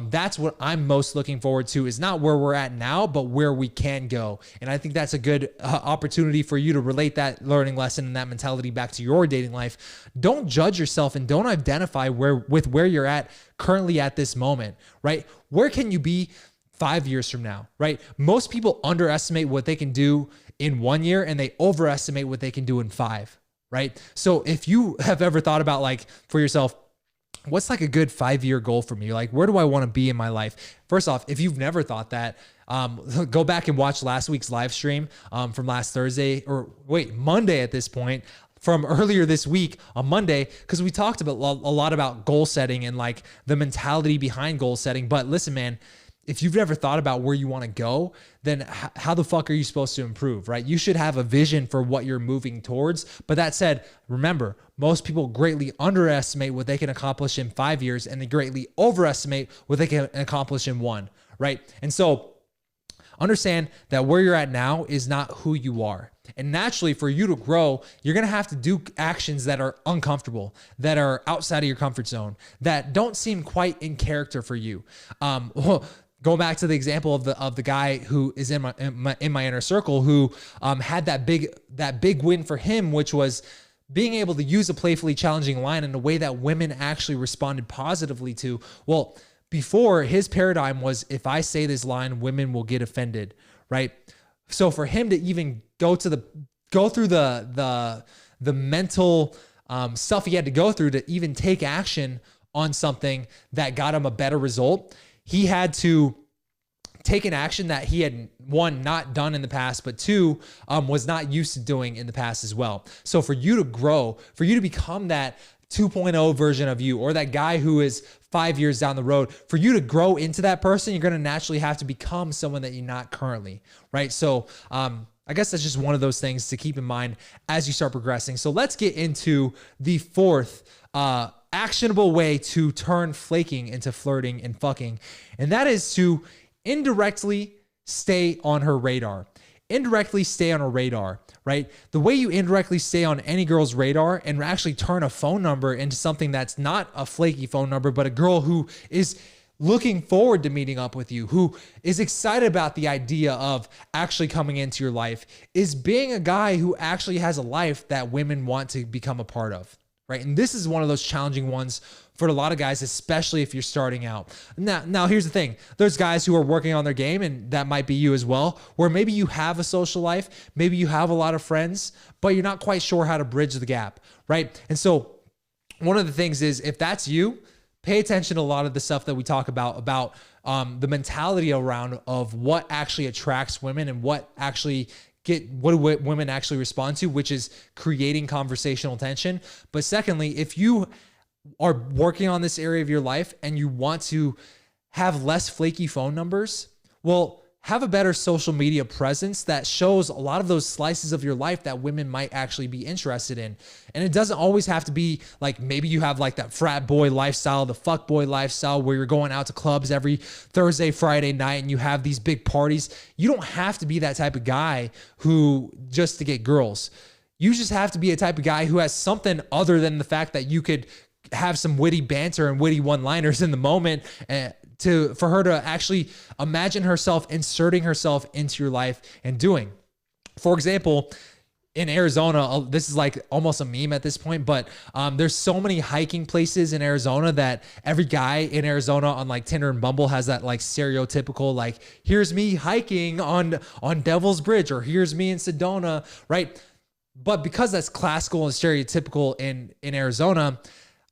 Speaker 1: That's what I'm most looking forward to, is not where we're at now, but where we can go. And I think that's a good opportunity for you to relate that learning lesson and that mentality back to your dating life. Don't judge yourself and don't identify where you're at currently at this moment, right? Where can you be 5 years from now, right? Most people underestimate what they can do in 1 year and they overestimate what they can do in 5, right? So if you have ever thought about for yourself, what's a good 5-year goal for me? Where do I want to be in my life? First off, if you've never thought that, go back and watch last week's live stream from last Monday at this point, from earlier this week on Monday, because we talked about a lot about goal setting and the mentality behind goal setting. But listen, man, if you've never thought about where you want to go, then how the fuck are you supposed to improve, right? You should have a vision for what you're moving towards. But that said, remember, most people greatly underestimate what they can accomplish in 5 years, and they greatly overestimate what they can accomplish in 1, right? And so understand that where you're at now is not who you are. And naturally, for you to grow, you're going to have to do actions that are uncomfortable, that are outside of your comfort zone, that don't seem quite in character for you. Going back to the example of the guy who is in my inner circle, who had that big win for him, which was being able to use a playfully challenging line in a way that women actually responded positively to. Well, before, his paradigm was, if I say this line, women will get offended, right? So for him to even go through the mental stuff he had to go through to even take action on something that got him a better result, he had to take an action that he had, one, not done in the past, but two, was not used to doing in the past as well. So for you to grow, for you to become that 2.0 version of you, or that guy who is 5 years down the road, for you to grow into that person, you're going to naturally have to become someone that you're not currently, right? So I guess that's just one of those things to keep in mind as you start progressing. So let's get into the fourth actionable way to turn flaking into flirting and fucking, and that is to indirectly stay on her radar. Indirectly stay on her radar, right? The way you indirectly stay on any girl's radar and actually turn a phone number into something that's not a flaky phone number, but a girl who is looking forward to meeting up with you, who is excited about the idea of actually coming into your life, is being a guy who actually has a life that women want to become a part of, right? And this is one of those challenging ones for a lot of guys, especially if you're starting out. Now here's the thing. There's guys who are working on their game, and that might be you as well, where maybe you have a social life, maybe you have a lot of friends, but you're not quite sure how to bridge the gap, right? And so one of the things is, if that's you, pay attention to a lot of the stuff that we talk about the mentality around of what actually attracts women and what do women actually respond to, which is creating conversational tension. But secondly, if you are working on this area of your life and you want to have less flaky phone numbers, well, have a better social media presence that shows a lot of those slices of your life that women might actually be interested in. And it doesn't always have to be like, maybe you have like that frat boy lifestyle, the fuck boy lifestyle, where you're going out to clubs every Thursday, Friday night, and you have these big parties. You don't have to be that type of guy who just to get girls. You just have to be a type of guy who has something other than the fact that you could have some witty banter and witty one-liners in the moment for her to actually imagine herself inserting herself into your life and doing. For example, in Arizona, this is like almost a meme at this point, but there's so many hiking places in Arizona that every guy in Arizona on like Tinder and Bumble has that like stereotypical, like, here's me hiking on Devil's Bridge, or here's me in Sedona, right? But because that's classical and stereotypical in Arizona,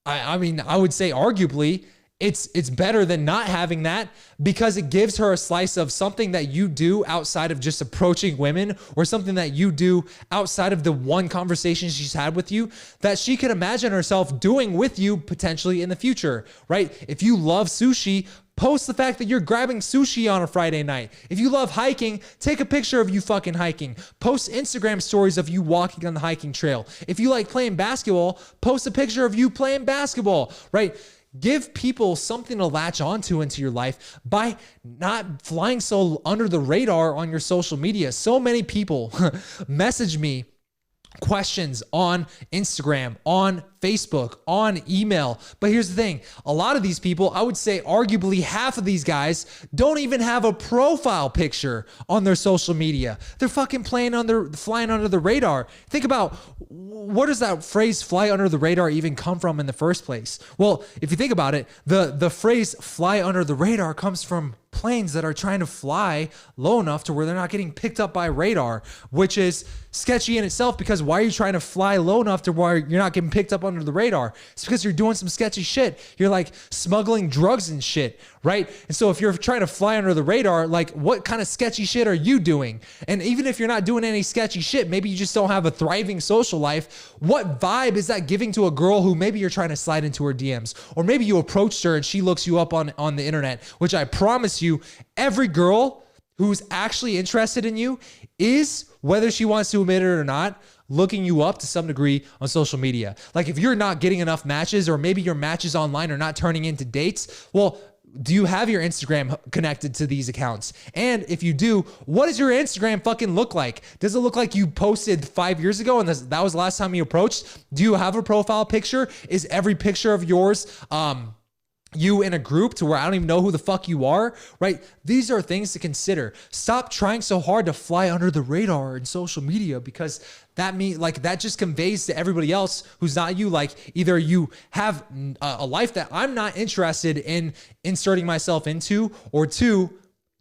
Speaker 1: I mean, I would say arguably it's better than not having that, because it gives her a slice of something that you do outside of just approaching women, or something that you do outside of the one conversation she's had with you that she can imagine herself doing with you potentially in the future, right? If you love sushi, post the fact that you're grabbing sushi on a Friday night. If you love hiking, take a picture of you fucking hiking. Post Instagram stories of you walking on the hiking trail. If you like playing basketball, post a picture of you playing basketball, right? Give people something to latch onto into your life by not flying so under the radar on your social media. So many people message me questions on Instagram, on Facebook, on email. But here's the thing. A lot of these people, I would say arguably half of these guys, don't even have a profile picture on their social media. They're fucking flying under the radar. Think about, where does that phrase fly under the radar even come from in the first place? Well, if you think about it, the phrase fly under the radar comes from planes that are trying to fly low enough to where they're not getting picked up by radar, which is sketchy in itself, because why are you trying to fly low enough to where you're not getting picked up under the radar? It's because you're doing some sketchy shit. You're like smuggling drugs and shit, right? And so if you're trying to fly under the radar, like, what kind of sketchy shit are you doing? And even if you're not doing any sketchy shit, maybe you just don't have a thriving social life. What vibe is that giving to a girl who maybe you're trying to slide into her DMs? Or maybe you approached her and she looks you up on the internet, which I promise you, every girl who's actually interested in you is, whether she wants to admit it or not, looking you up to some degree on social media. Like, if you're not getting enough matches, or maybe your matches online are not turning into dates, well, do you have your Instagram connected to these accounts? And if you do, what does your Instagram fucking look like? Does it look like you posted 5 years ago and that was the last time you approached? Do you have a profile picture? Is every picture of yours you in a group to where I don't even know who the fuck you are, right? These are things to consider. Stop trying so hard to fly under the radar in social media, because that just conveys to everybody else who's not you, like, either you have a life that I'm not interested in inserting myself into, or two,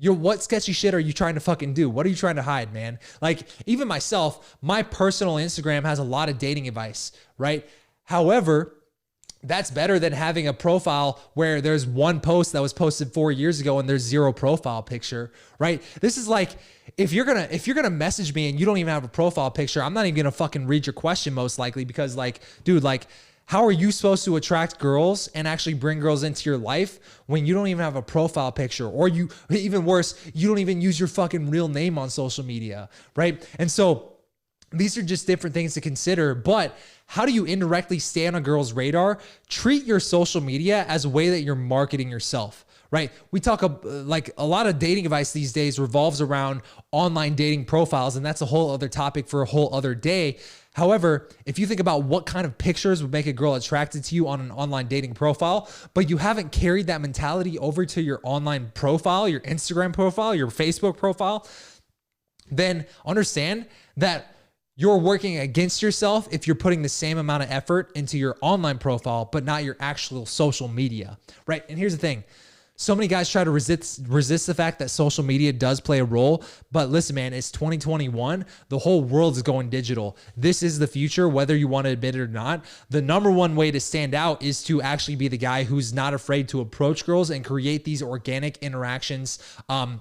Speaker 1: What sketchy shit are you trying to fucking do? What are you trying to hide, man? Like, even myself, my personal Instagram has a lot of dating advice, right? However, that's better than having a profile where there's one post that was posted 4 years ago and there's zero profile picture, right? This is like, if you're gonna message me and you don't even have a profile picture, I'm not even gonna fucking read your question most likely, because like, dude, like, how are you supposed to attract girls and actually bring girls into your life when you don't even have a profile picture, or you, even worse, you don't even use your fucking real name on social media, right? And so these are just different things to consider. But how do you indirectly stay on a girl's radar? Treat your social media as a way that you're marketing yourself, right? We talk like a lot of dating advice these days revolves around online dating profiles, and that's a whole other topic for a whole other day. However, if you think about what kind of pictures would make a girl attracted to you on an online dating profile, but you haven't carried that mentality over to your online profile, your Instagram profile, your Facebook profile, then understand that you're working against yourself if you're putting the same amount of effort into your online profile, but not your actual social media, right? And here's the thing. So many guys try to resist the fact that social media does play a role. But listen, man, it's 2021. The whole world is going digital. This is the future, whether you want to admit it or not. The number one way to stand out is to actually be the guy who's not afraid to approach girls and create these organic interactions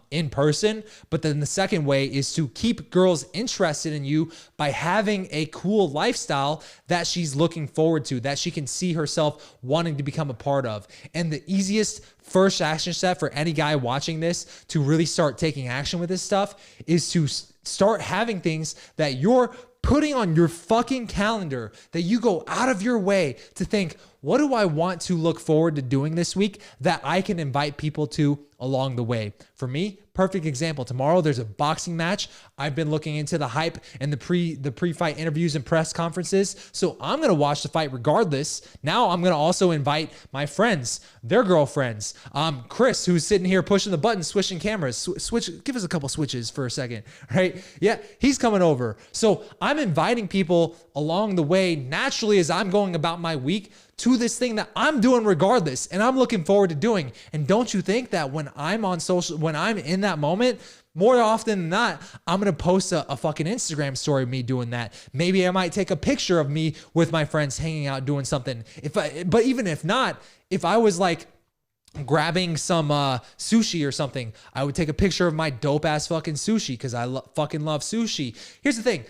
Speaker 1: in person. But then the second way is to keep girls interested in you by having a cool lifestyle that she's looking forward to, that she can see herself wanting to become a part of. And the easiest first action step for any guy watching this to really start taking action with this stuff is to start having things that you're putting on your fucking calendar, that you go out of your way to think, what do I want to look forward to doing this week that I can invite people to along the way? For me, perfect example. Tomorrow there's a boxing match. I've been looking into the hype and the pre-fight interviews and press conferences. So I'm going to watch the fight regardless. Now I'm going to also invite my friends, their girlfriends. Chris, who's sitting here pushing the buttons, switching cameras, give us a couple switches for a second, right? Yeah, he's coming over. So I'm inviting people along the way naturally as I'm going about my week to this thing that I'm doing regardless, and I'm looking forward to doing. And don't you think that when I'm on social, when I'm in that moment, more often than not, I'm going to post a fucking Instagram story of me doing that. Maybe I might take a picture of me with my friends hanging out doing something. But even if not, if I was like grabbing some sushi or something, I would take a picture of my dope ass fucking sushi because I fucking love sushi. Here's the thing.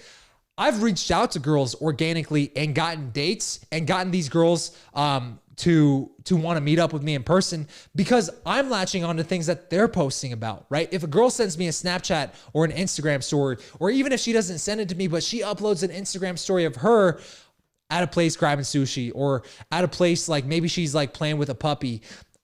Speaker 1: I've reached out to girls organically and gotten dates and gotten these girls to want to meet up with me in person because I'm latching on to things that they're posting about, right? If a girl sends me a Snapchat or an Instagram story, or even if she doesn't send it to me, but she uploads an Instagram story of her at a place grabbing sushi, or at a place like maybe she's like playing with a puppy,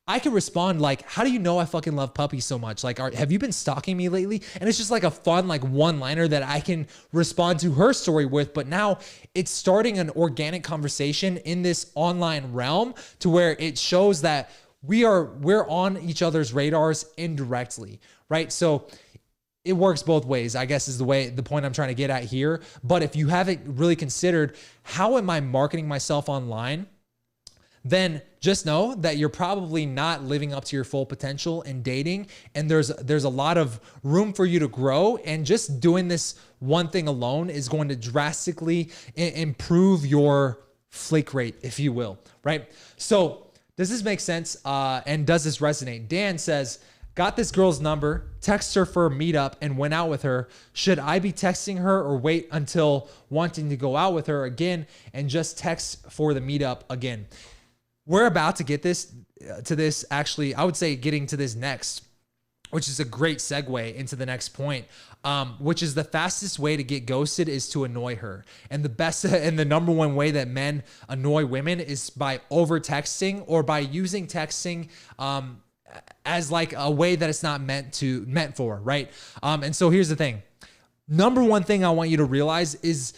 Speaker 1: I can respond like, how do you know I fucking love puppies so much? Like, have you been stalking me lately? And it's just like a fun, like one-liner that I can respond to her story with. But now it's starting an organic conversation in this online realm to where it shows that we're on each other's radars indirectly, right? So it works both ways, I guess, is the point I'm trying to get at here. But if you haven't really considered, how am I marketing myself online? Then just know that you're probably not living up to your full potential in dating. And there's a lot of room for you to grow. And just doing this one thing alone is going to drastically improve your flake rate, if you will, right? So does this make sense? And does this resonate? Dan says, got this girl's number, text her for a meetup and went out with her. Should I be texting her or wait until wanting to go out with her again and just text for the meetup again? We're about to get to this, actually, I would say getting to this next, which is a great segue into the next point, which is the fastest way to get ghosted is to annoy her. And the best and the number one way that men annoy women is by over texting or by using texting as like a way that it's not meant for, right? And so here's the thing. Number one thing I want you to realize is,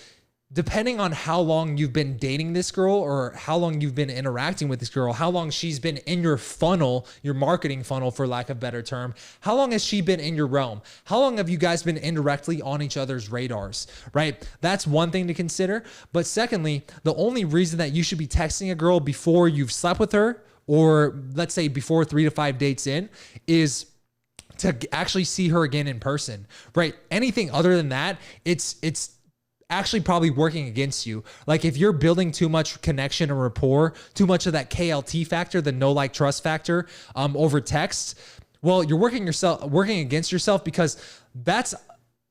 Speaker 1: depending on how long you've been dating this girl or how long you've been interacting with this girl, how long she's been in your funnel, your marketing funnel, for lack of a better term, how long has she been in your realm? How long have you guys been indirectly on each other's radars, right? That's one thing to consider. But secondly, the only reason that you should be texting a girl before you've slept with her, or let's say before 3 to 5 dates in, is actually see her again in person, right? Anything other than that, it's actually probably working against you. Like if you're building too much connection and rapport, too much of that KLT factor, the know, like, trust factor, over text, well, you're working against yourself, because that's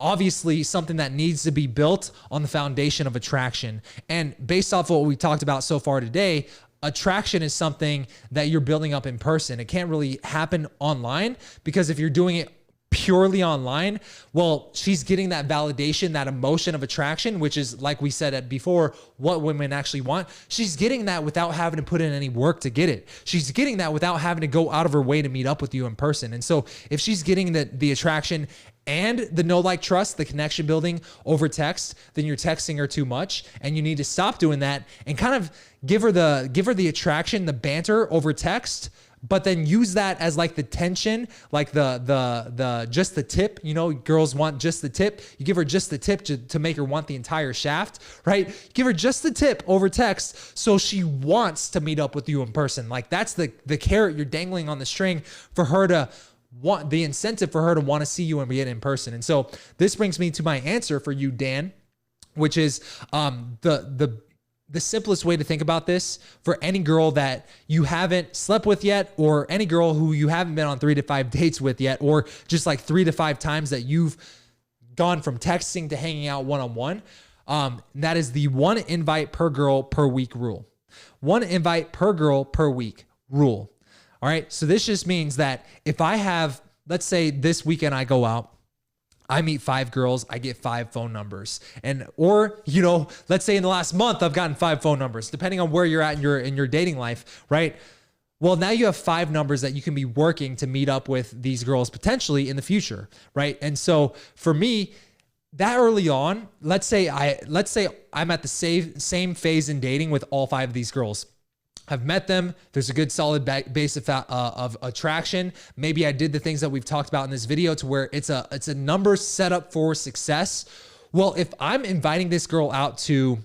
Speaker 1: obviously something that needs to be built on the foundation of attraction. And based off of what we talked about so far today, attraction is something that you're building up in person. It can't really happen online, because if you're doing it purely online, well, she's getting that validation, that emotion of attraction, which is, like we said before, what women actually want. She's getting that without having to put in any work to get it. She's getting that without having to go out of her way to meet up with you in person. And so if she's getting the attraction and the know, like, trust, the connection building over text, then you're texting her too much, and you need to stop doing that and kind of give her the attraction, the banter over text, but then use that as like the tension, like the just the tip. You know, girls want just the tip. You give her just the tip to make her want the entire shaft, right? Give her just the tip over text, so she wants to meet up with you in person. Like that's the carrot you're dangling on the string for her to want, the incentive for her to want to see you and be in person. And so this brings me to my answer for you, Dan, which is the simplest way to think about this for any girl that you haven't slept with yet, or any girl who you haven't been on 3 to 5 dates with yet, or just like 3 to 5 times that you've gone from texting to hanging out one-on-one. That is the 1 invite per girl per week rule. 1 invite per girl per week rule. All right. So this just means that if I have, let's say this weekend I go out, I meet 5 girls, I get 5 phone numbers. Or, you know, let's say in the last month, I've gotten 5 phone numbers, depending on where you're at in your dating life, right? Well, now you have 5 numbers that you can be working to meet up with these girls potentially in the future, right? And so for me, that early on, let's say I'm at the same phase in dating with all 5 of these girls. I've met them. There's a good solid base of attraction. Maybe I did the things that we've talked about in this video to where it's a number set up for success. Well, if I'm inviting this girl out to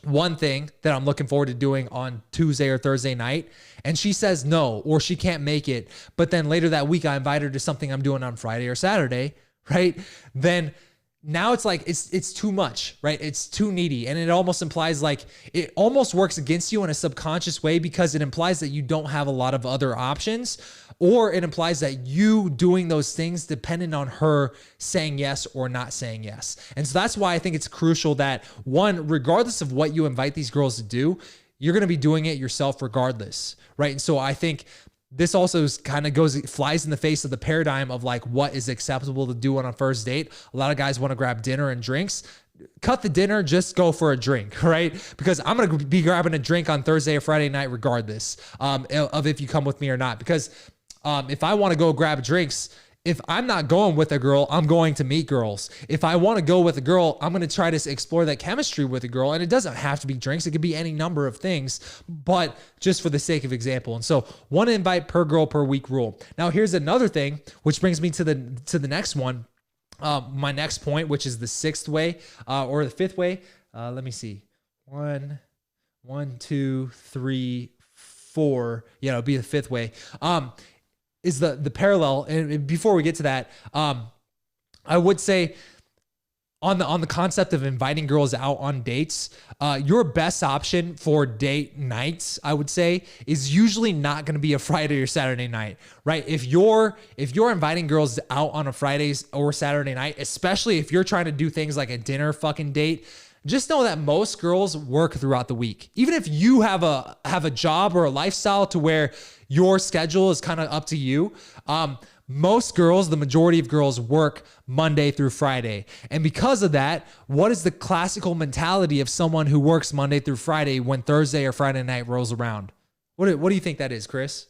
Speaker 1: one thing that I'm looking forward to doing on Tuesday or Thursday night, and she says no, or she can't make it, but then later that week I invite her to something I'm doing on Friday or Saturday, right? Then now it's like, it's too much, right? It's too needy. And it almost implies like, it almost works against you in a subconscious way, because it implies that you don't have a lot of other options, or it implies that you doing those things dependent on her saying yes or not saying yes. And so that's why I think it's crucial that, one, regardless of what you invite these girls to do, you're going to be doing it yourself regardless, right? And so I think this also flies in the face of the paradigm of like what is acceptable to do on a first date. A lot of guys want to grab dinner and drinks. Cut the dinner, just go for a drink, right? Because I'm going to be grabbing a drink on Thursday or Friday night regardless of if you come with me or not. Because if I want to go grab drinks, if I'm not going with a girl, I'm going to meet girls. If I want to go with a girl, I'm going to try to explore that chemistry with a girl. And it doesn't have to be drinks. It could be any number of things, but just for the sake of example. And so 1 invite per girl per week rule. Now here's another thing, which brings me to the next one. My next point, which is the 6th way, or the 5th way. Let me see. 1, 2, 3, 4. Yeah, it'll be the 5th way. Is the parallel. And before we get to that, I would say on the concept of inviting girls out on dates, your best option for date nights, I would say, is usually not going to be a Friday or Saturday night, right? If you're inviting girls out on a Friday or Saturday night, especially if you're trying to do things like a dinner fucking date, just know that most girls work throughout the week. Even if you have a job or a lifestyle to where your schedule is kind of up to you, most girls, the majority of girls, work Monday through Friday. And because of that, what is the classical mentality of someone who works Monday through Friday when Thursday or Friday night rolls around? What do you think that is, Chris?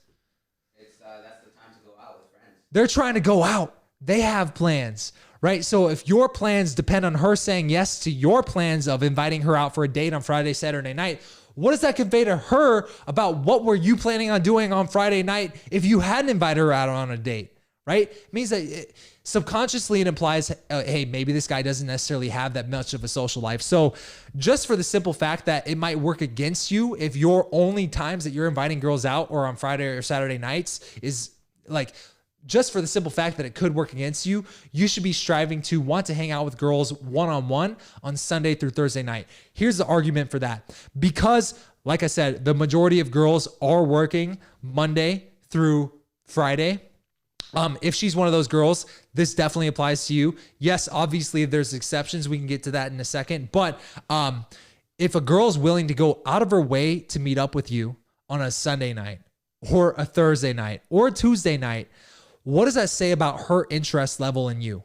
Speaker 2: That's the time to go out with friends.
Speaker 1: They're trying to go out. They have plans. Right? So if your plans depend on her saying yes to your plans of inviting her out for a date on Friday, Saturday night, what does that convey to her about what were you planning on doing on Friday night if you hadn't invited her out on a date? Right? It means that subconsciously it implies, hey, maybe this guy doesn't necessarily have that much of a social life. So just for the simple fact that it might work against you if your only times that you're inviting girls out or on Friday or Saturday nights is like just for the simple fact that it could work against you, you should be striving to want to hang out with girls one-on-one on Sunday through Thursday night. Here's the argument for that. Because, like I said, the majority of girls are working Monday through Friday. If she's one of those girls, this definitely applies to you. Yes, obviously there's exceptions. We can get to that in a second. But if a girl's willing to go out of her way to meet up with you on a Sunday night or a Thursday night or a Tuesday night, what does that say about her interest level in you?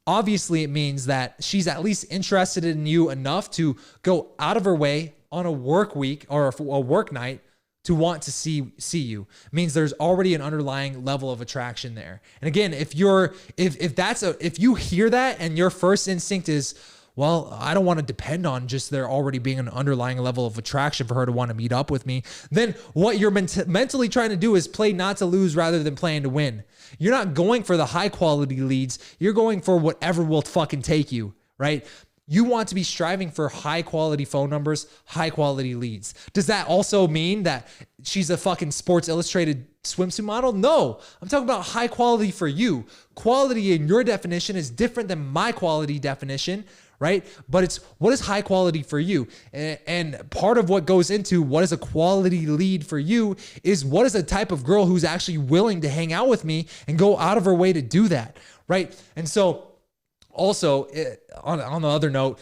Speaker 1: Obviously, it means that she's at least interested in you enough to go out of her way on a work week or a work night to want to see you. It means there's already an underlying level of attraction there. And again, if you hear that and your first instinct is, well, I don't want to depend on just there already being an underlying level of attraction for her to want to meet up with me, then what you're mentally trying to do is play not to lose rather than playing to win. You're not going for the high quality leads. You're going for whatever will fucking take you, right? You want to be striving for high quality phone numbers, high quality leads. Does that also mean that she's a fucking Sports Illustrated swimsuit model? No, I'm talking about high quality for you. Quality in your definition is different than my quality definition, right? But it's what is high quality for you? And part of what goes into what is a quality lead for you is what is the type of girl who's actually willing to hang out with me and go out of her way to do that, right? And so also, on the other note,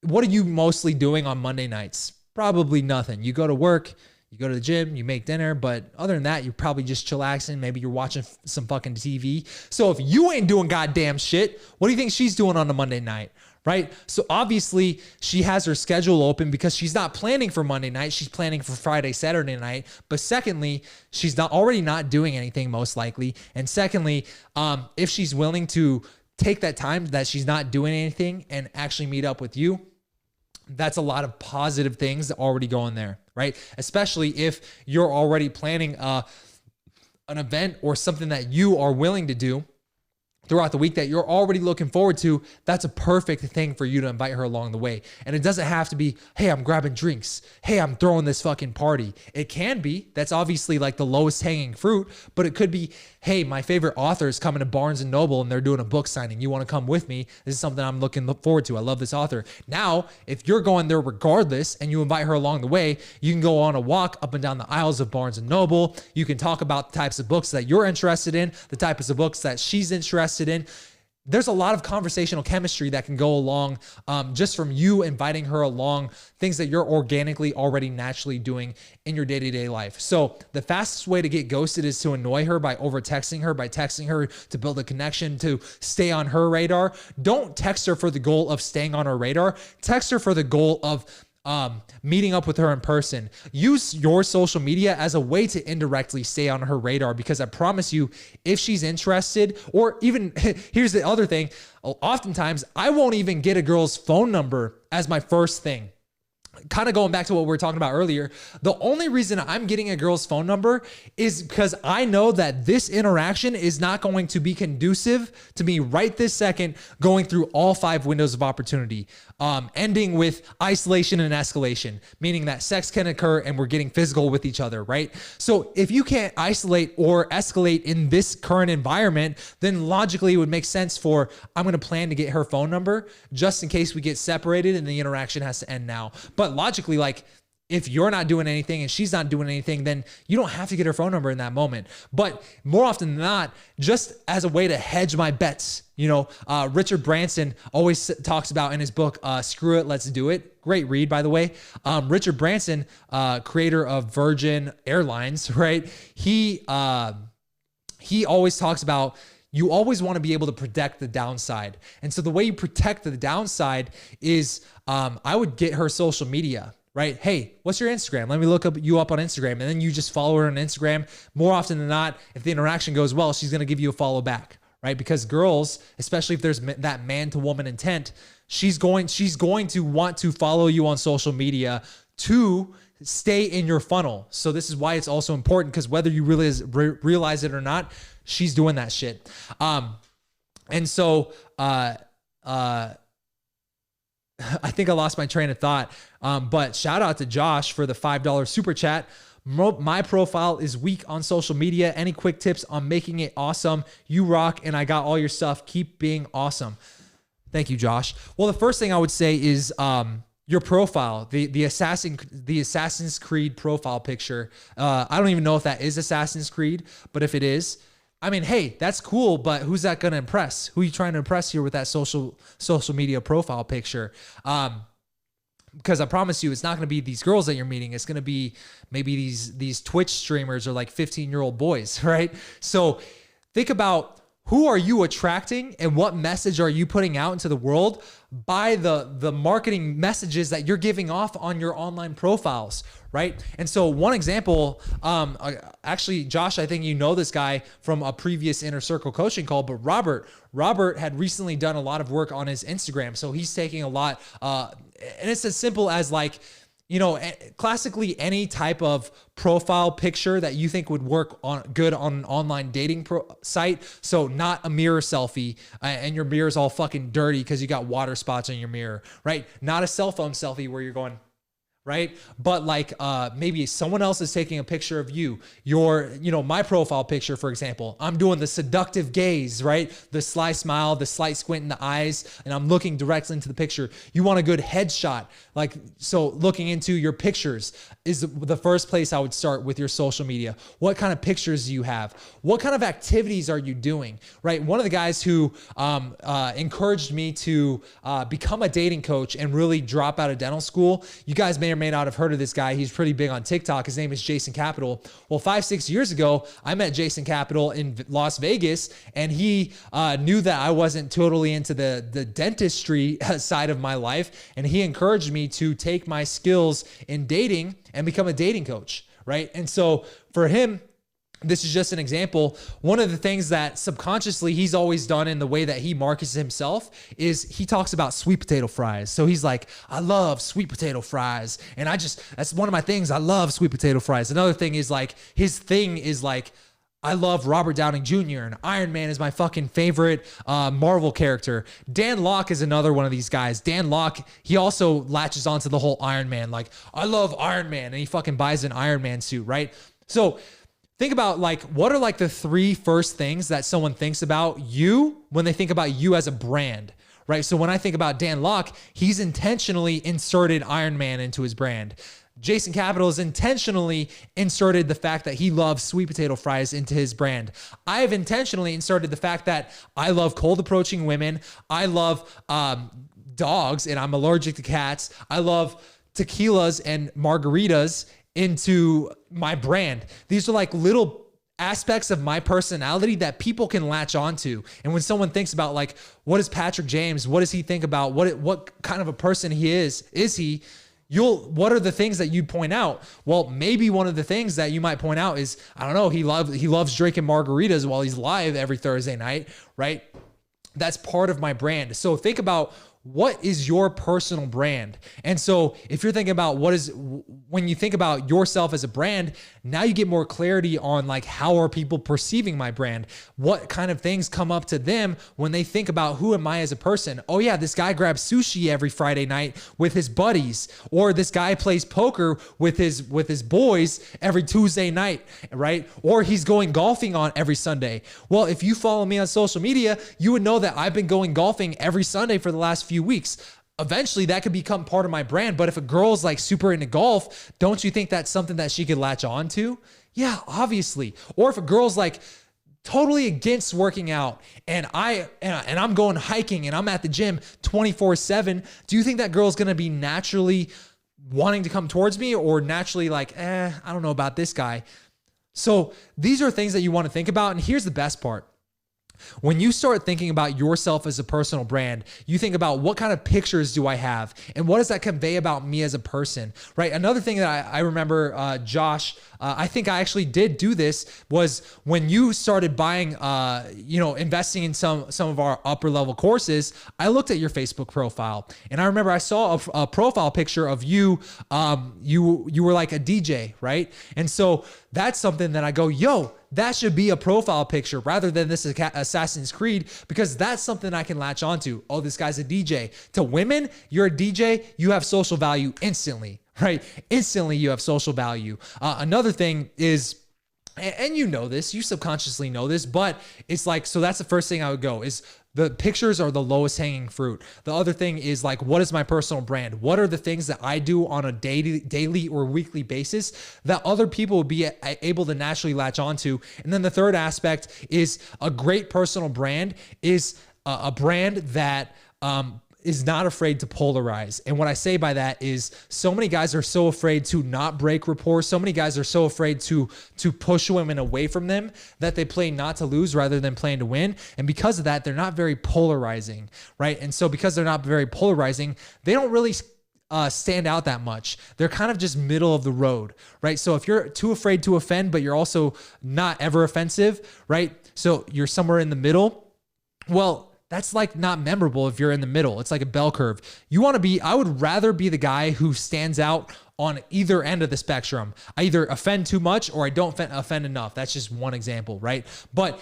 Speaker 1: what are you mostly doing on Monday nights? Probably nothing. You go to work, you go to the gym, you make dinner, but other than that, you're probably just chillaxing. Maybe you're watching some fucking TV. So if you ain't doing goddamn shit, what do you think she's doing on a Monday night? Right? So obviously she has her schedule open because she's not planning for Monday night. She's planning for Friday, Saturday night. But secondly, she's already not doing anything most likely. And secondly, if she's willing to take that time that she's not doing anything and actually meet up with you, that's a lot of positive things that already go in there, right? Especially if you're already planning an event or something that you are willing to do throughout the week that you're already looking forward to. That's a perfect thing for you to invite her along the way. And it doesn't have to be, hey, I'm grabbing drinks. Hey, I'm throwing this fucking party. It can be. That's obviously like the lowest hanging fruit, but it could be, hey, my favorite author is coming to Barnes & Noble and they're doing a book signing. You want to come with me? This is something I'm looking forward to. I love this author. Now, if you're going there regardless and you invite her along the way, you can go on a walk up and down the aisles of Barnes & Noble. You can talk about the types of books that you're interested in, the types of books that she's interested in. There's a lot of conversational chemistry that can go along just from you inviting her along, things that you're organically already naturally doing in your day-to-day life. So the fastest way to get ghosted is to annoy her by over texting her, by texting her to build a connection, to stay on her radar. Don't text her for the goal of staying on her radar. Text her for the goal of meeting up with her in person. Use your social media as a way to indirectly stay on her radar, because I promise you, if she's interested, or even here's the other thing, oftentimes I won't even get a girl's phone number as my first thing. Kind of going back to what we were talking about earlier, the only reason I'm getting a girl's phone number is because I know that this interaction is not going to be conducive to me right this second going through all 5 windows of opportunity, ending with isolation and escalation, meaning that sex can occur and we're getting physical with each other, right? So if you can't isolate or escalate in this current environment, then logically it would make sense for, I'm going to plan to get her phone number just in case we get separated and the interaction has to end now. But logically, like, if you're not doing anything and she's not doing anything, then you don't have to get her phone number in that moment. But more often than not, just as a way to hedge my bets, Richard Branson always talks about in his book, Screw It, Let's Do It. Great read, by the way. Richard Branson, creator of Virgin Airlines, right? He always talks about, you always want to be able to protect the downside. And so the way you protect the downside is I would get her social media, right? Hey, what's your Instagram? Let me look you up on Instagram. And then you just follow her on Instagram. More often than not, if the interaction goes well, she's going to give you a follow back, right? Because girls, especially if there's that man to woman intent, she's going to want to follow you on social media to stay in your funnel. So this is why it's also important, because whether you realize it or not, she's doing that shit. And so I think I lost my train of thought. But shout out to Josh for the $5 super chat. My profile is weak on social media. Any quick tips on making it awesome? You rock, and I got all your stuff. Keep being awesome. Thank you, Josh. Well, the first thing I would say is your profile, the Assassin's Creed profile picture. I don't even know if that is Assassin's Creed, but if it is, I mean, hey, that's cool, but who's that going to impress? Who are you trying to impress here with that social media profile picture? Because I promise you, it's not going to be these girls that you're meeting. It's going to be maybe these Twitch streamers or like 15-year-old boys, right? So think about, who are you attracting and what message are you putting out into the world by the marketing messages that you're giving off on your online profiles, right? And so one example, actually, Josh, I think you know this guy from a previous Inner Circle coaching call, but Robert had recently done a lot of work on his Instagram. So he's taking a lot, and it's as simple as like, you know, classically any type of profile picture that you think would work good on an online dating site. So not a mirror selfie and your mirror's all fucking dirty because you got water spots on your mirror, right? Not a cell phone selfie where you're going, right? But like maybe someone else is taking a picture of you. My profile picture, for example, I'm doing the seductive gaze, right? The sly smile, the slight squint in the eyes, and I'm looking directly into the picture. You want a good headshot. Like, so looking into your pictures is the first place I would start with your social media. What kind of pictures do you have? What kind of activities are you doing, right? One of the guys who encouraged me to become a dating coach and really drop out of dental school, you guys may or may not have heard of this guy. He's pretty big on TikTok. His name is Jason Capital. Well, 5-6 years ago, I met Jason Capital in Las Vegas, and he knew that I wasn't totally into the dentistry side of my life, and he encouraged me to take my skills in dating and become a dating coach, right? And so for him, this is just an example. One of the things that subconsciously he's always done in the way that he markets himself is he talks about sweet potato fries. So he's like, I love sweet potato fries. And that's one of my things. I love sweet potato fries. Another thing is like, his thing is like, I love Robert Downey Jr. and Iron Man is my fucking favorite Marvel character. Dan Locke is another one of these guys. Dan Locke, he also latches onto the whole Iron Man. Like, I love Iron Man, and he fucking buys an Iron Man suit, right? So think about like, what are like the 3 first things that someone thinks about you when they think about you as a brand, right? So when I think about Dan Locke, he's intentionally inserted Iron Man into his brand. Jason Capital has intentionally inserted the fact that he loves sweet potato fries into his brand. I have intentionally inserted the fact that I love cold approaching women. I love dogs, and I'm allergic to cats. I love tequilas and margaritas into my brand. These are like little aspects of my personality that people can latch onto. And when someone thinks about like, what is Patrick James? What does he think about? What kind of a person he is he? What are the things that you point out? Well, maybe one of the things that you might point out is, I don't know, he loves drinking margaritas while he's live every Thursday night, right? That's part of my brand. So think about, what is your personal brand? And so if you're thinking about when you think about yourself as a brand, now you get more clarity on like, how are people perceiving my brand? What kind of things come up to them when they think about, who am I as a person? Oh yeah, this guy grabs sushi every Friday night with his buddies, or this guy plays poker with his boys every Tuesday night, right? Or he's going golfing on every Sunday. Well, if you follow me on social media, you would know that I've been going golfing every Sunday for the last few weeks. Eventually that could become part of my brand. But if a girl's like super into golf, don't you think that's something that she could latch on to? Yeah, obviously. Or if a girl's like totally against working out and I'm going hiking and I'm at the gym 24/7, do you think that girl's going to be naturally wanting to come towards me, or naturally like, I don't know about this guy? So these are things that you want to think about. And here's the best part. When you start thinking about yourself as a personal brand, you think about, what kind of pictures do I have? And what does that convey about me as a person, right? Another thing that I remember, Josh, I think I actually did do this, was when you started buying, investing in some of our upper level courses, I looked at your Facebook profile, and I remember I saw a profile picture of you. You were like a DJ, right? And so that's something that I go, yo, that should be a profile picture rather than this Assassin's Creed, because that's something I can latch onto. Oh, this guy's a DJ. To women, you're a DJ, you have social value instantly, right? Instantly you have social value. Another thing is, and you know this, you subconsciously know this, but it's like, so that's the first thing I would go is the pictures are the lowest hanging fruit. The other thing is like, what is my personal brand? What are the things that I do on a daily or weekly basis that other people would be able to naturally latch onto? And then the third aspect is a great personal brand is a brand that, is not afraid to polarize. And what I say by that is so many guys are so afraid to not break rapport. So many guys are so afraid to push women away from them that they play not to lose rather than playing to win. And because of that, they're not very polarizing, right? And so because they're not very polarizing, they don't really stand out that much. They're kind of just middle of the road, right? So if you're too afraid to offend, but you're also not ever offensive, right? So you're somewhere in the middle. Well, that's like not memorable if you're in the middle. It's like a bell curve. You want to be, I would rather be the guy who stands out on either end of the spectrum. I either offend too much or I don't offend enough. That's just one example, right? But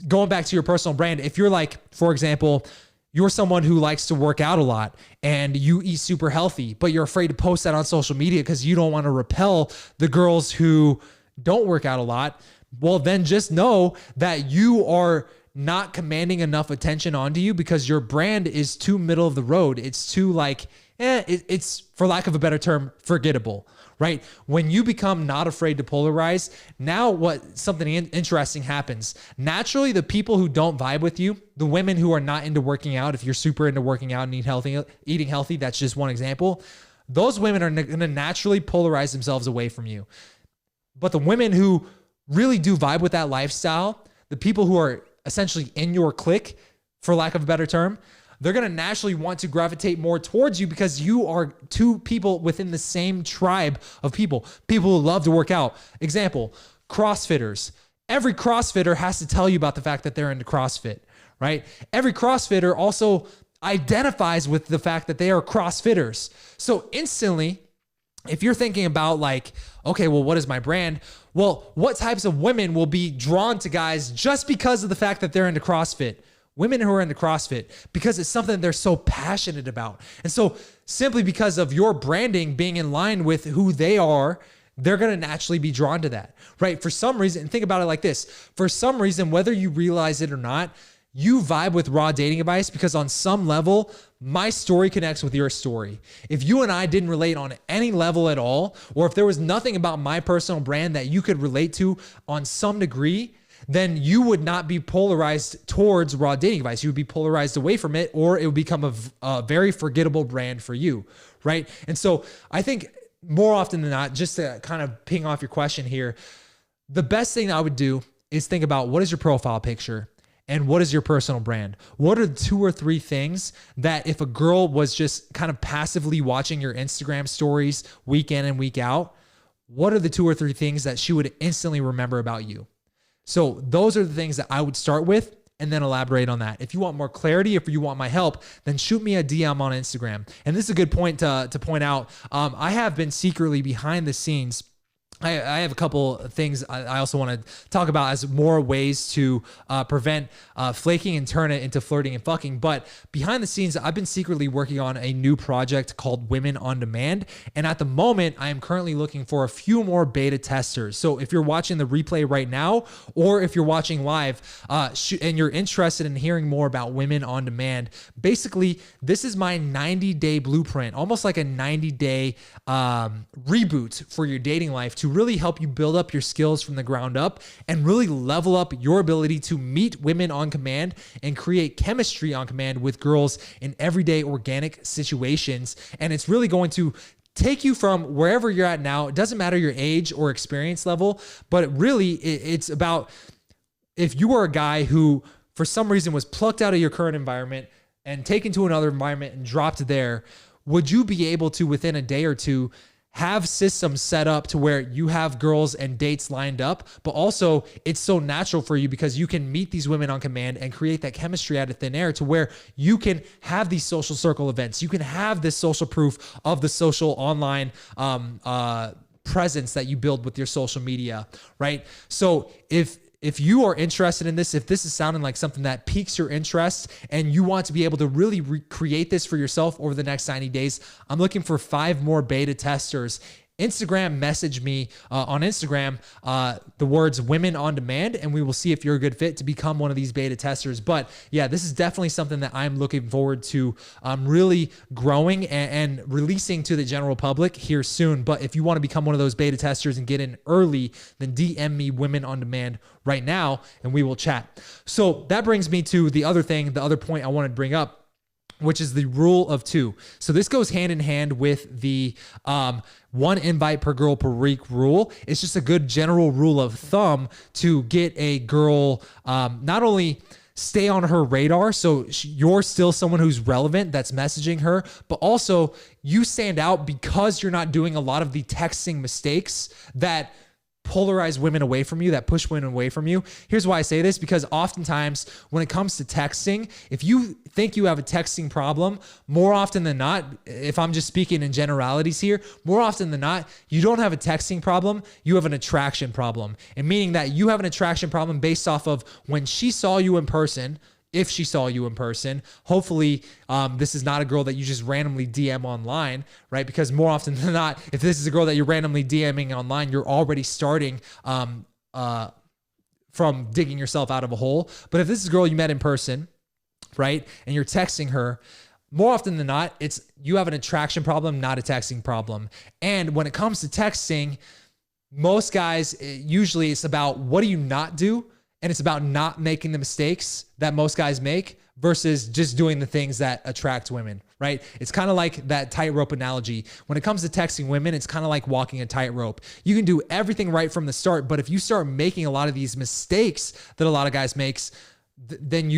Speaker 1: going back to your personal brand, if you're like, for example, you're someone who likes to work out a lot and you eat super healthy, but you're afraid to post that on social media because you don't want to repel the girls who don't work out a lot, well, then just know that you are not commanding enough attention onto you because your brand is too middle of the road. It's too like, it's for lack of a better term, forgettable, right? When you become not afraid to polarize, now something interesting happens. Naturally, the people who don't vibe with you, the women who are not into working out, if you're super into working out and eating healthy, that's just one example. Those women are going to naturally polarize themselves away from you. But the women who really do vibe with that lifestyle, the people who are essentially in your clique, for lack of a better term, they're going to naturally want to gravitate more towards you because you are two people within the same tribe of people who love to work out. Example, CrossFitters. Every CrossFitter has to tell you about the fact that they're into CrossFit, right? Every CrossFitter also identifies with the fact that they are CrossFitters. So instantly, if you're thinking about like, okay, well, what is my brand? Well, what types of women will be drawn to guys just because of the fact that they're into CrossFit? Women who are into CrossFit, because it's something they're so passionate about. And so simply because of your branding being in line with who they are, they're going to naturally be drawn to that, right? For some reason, and think about it like this. For some reason, whether you realize it or not, you vibe with Raw Dating Advice because on some level, my story connects with your story. If you and I didn't relate on any level at all, or if there was nothing about my personal brand that you could relate to on some degree, then you would not be polarized towards Raw Dating Advice. You would be polarized away from it, or it would become a very forgettable brand for you, right? And so I think more often than not, just to kind of ping off your question here, the best thing I would do is think about what is your profile picture? And what is your personal brand? What are the 2 or 3 things that if a girl was just kind of passively watching your Instagram stories week in and week out, what are the 2 or 3 things that she would instantly remember about you? So those are the things that I would start with and then elaborate on that. If you want more clarity, if you want my help, then shoot me a DM on Instagram. And this is a good point to point out. I have been secretly behind the scenes. I have a couple of things I also want to talk about as more ways to prevent flaking and turn it into flirting and fucking. But behind the scenes, I've been secretly working on a new project called Women on Demand. And at the moment, I am currently looking for a few more beta testers. So if you're watching the replay right now, or if you're watching live and you're interested in hearing more about Women on Demand, basically, this is my 90-day blueprint, almost like a 90-day reboot for your dating life to really help you build up your skills from the ground up and really level up your ability to meet women on command and create chemistry on command with girls in everyday organic situations. And it's really going to take you from wherever you're at now. It doesn't matter your age or experience level, but it's about if you are a guy who for some reason was plucked out of your current environment and taken to another environment and dropped there, would you be able to, within a day or two, have systems set up to where you have girls and dates lined up, but also it's so natural for you because you can meet these women on command and create that chemistry out of thin air to where you can have these social circle events. You can have this social proof of the social online presence that you build with your social media, right? So if if you are interested in this, if this is sounding like something that piques your interest and you want to be able to really recreate this for yourself over the next 90 days, I'm looking for 5 more beta testers. Instagram, message me on Instagram, the words women on demand, and we will see if you're a good fit to become one of these beta testers. But yeah, this is definitely something that I'm looking forward to really growing and releasing to the general public here soon. But if you want to become one of those beta testers and get in early, then DM me women on demand right now and we will chat. So that brings me to the other point I wanted to bring up, which is the rule of 2. So this goes hand in hand with the 1 invite per girl per week rule. It's just a good general rule of thumb to get a girl not only stay on her radar, so you're still someone who's relevant that's messaging her, but also you stand out because you're not doing a lot of the texting mistakes that polarize women away from you, that push women away from you. Here's why I say this, because oftentimes when it comes to texting, if you think you have a texting problem, more often than not, if I'm just speaking in generalities here, more often than not, you don't have a texting problem, you have an attraction problem. And meaning that you have an attraction problem based off of when she saw you in person. If she saw you in person, hopefully this is not a girl that you just randomly DM online, right? Because more often than not, if this is a girl that you're randomly DMing online, you're already starting from digging yourself out of a hole. But if this is a girl you met in person, right, and you're texting her, more often than not, it's you have an attraction problem, not a texting problem. And when it comes to texting, most guys, usually it's about what do you not do? And it's about not making the mistakes that most guys make versus just doing the things that attract women, right? It's kind of like that tightrope analogy. When it comes to texting women, it's kind of like walking a tightrope. You can do everything right from the start, but if you start making a lot of these mistakes that a lot of guys makes, then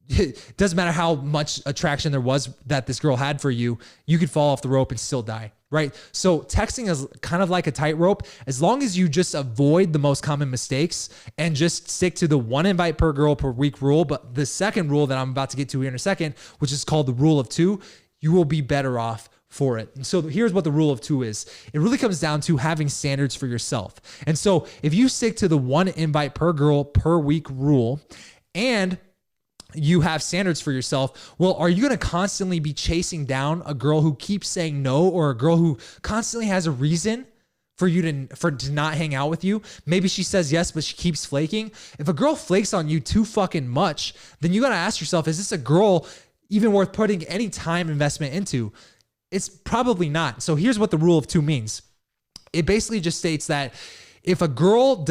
Speaker 1: it doesn't matter how much attraction there was that this girl had for you, you could fall off the rope and still die, right? So texting is kind of like a tightrope. As long as you just avoid the most common mistakes and just stick to the 1 invite per girl per week rule. But the second rule that I'm about to get to here in a second, which is called the rule of 2, you will be better off for it. And so here's what the rule of 2 is. It really comes down to having standards for yourself. And so if you stick to the 1 invite per girl per week rule and you have standards for yourself, well, are you going to constantly be chasing down a girl who keeps saying no, or a girl who constantly has a reason for you to not hang out with you? Maybe she says yes, but she keeps flaking. If a girl flakes on you too fucking much, then you got to ask yourself, is this a girl even worth putting any time investment into? It's probably not. So here's what the rule of 2 means. It basically just states that if a girl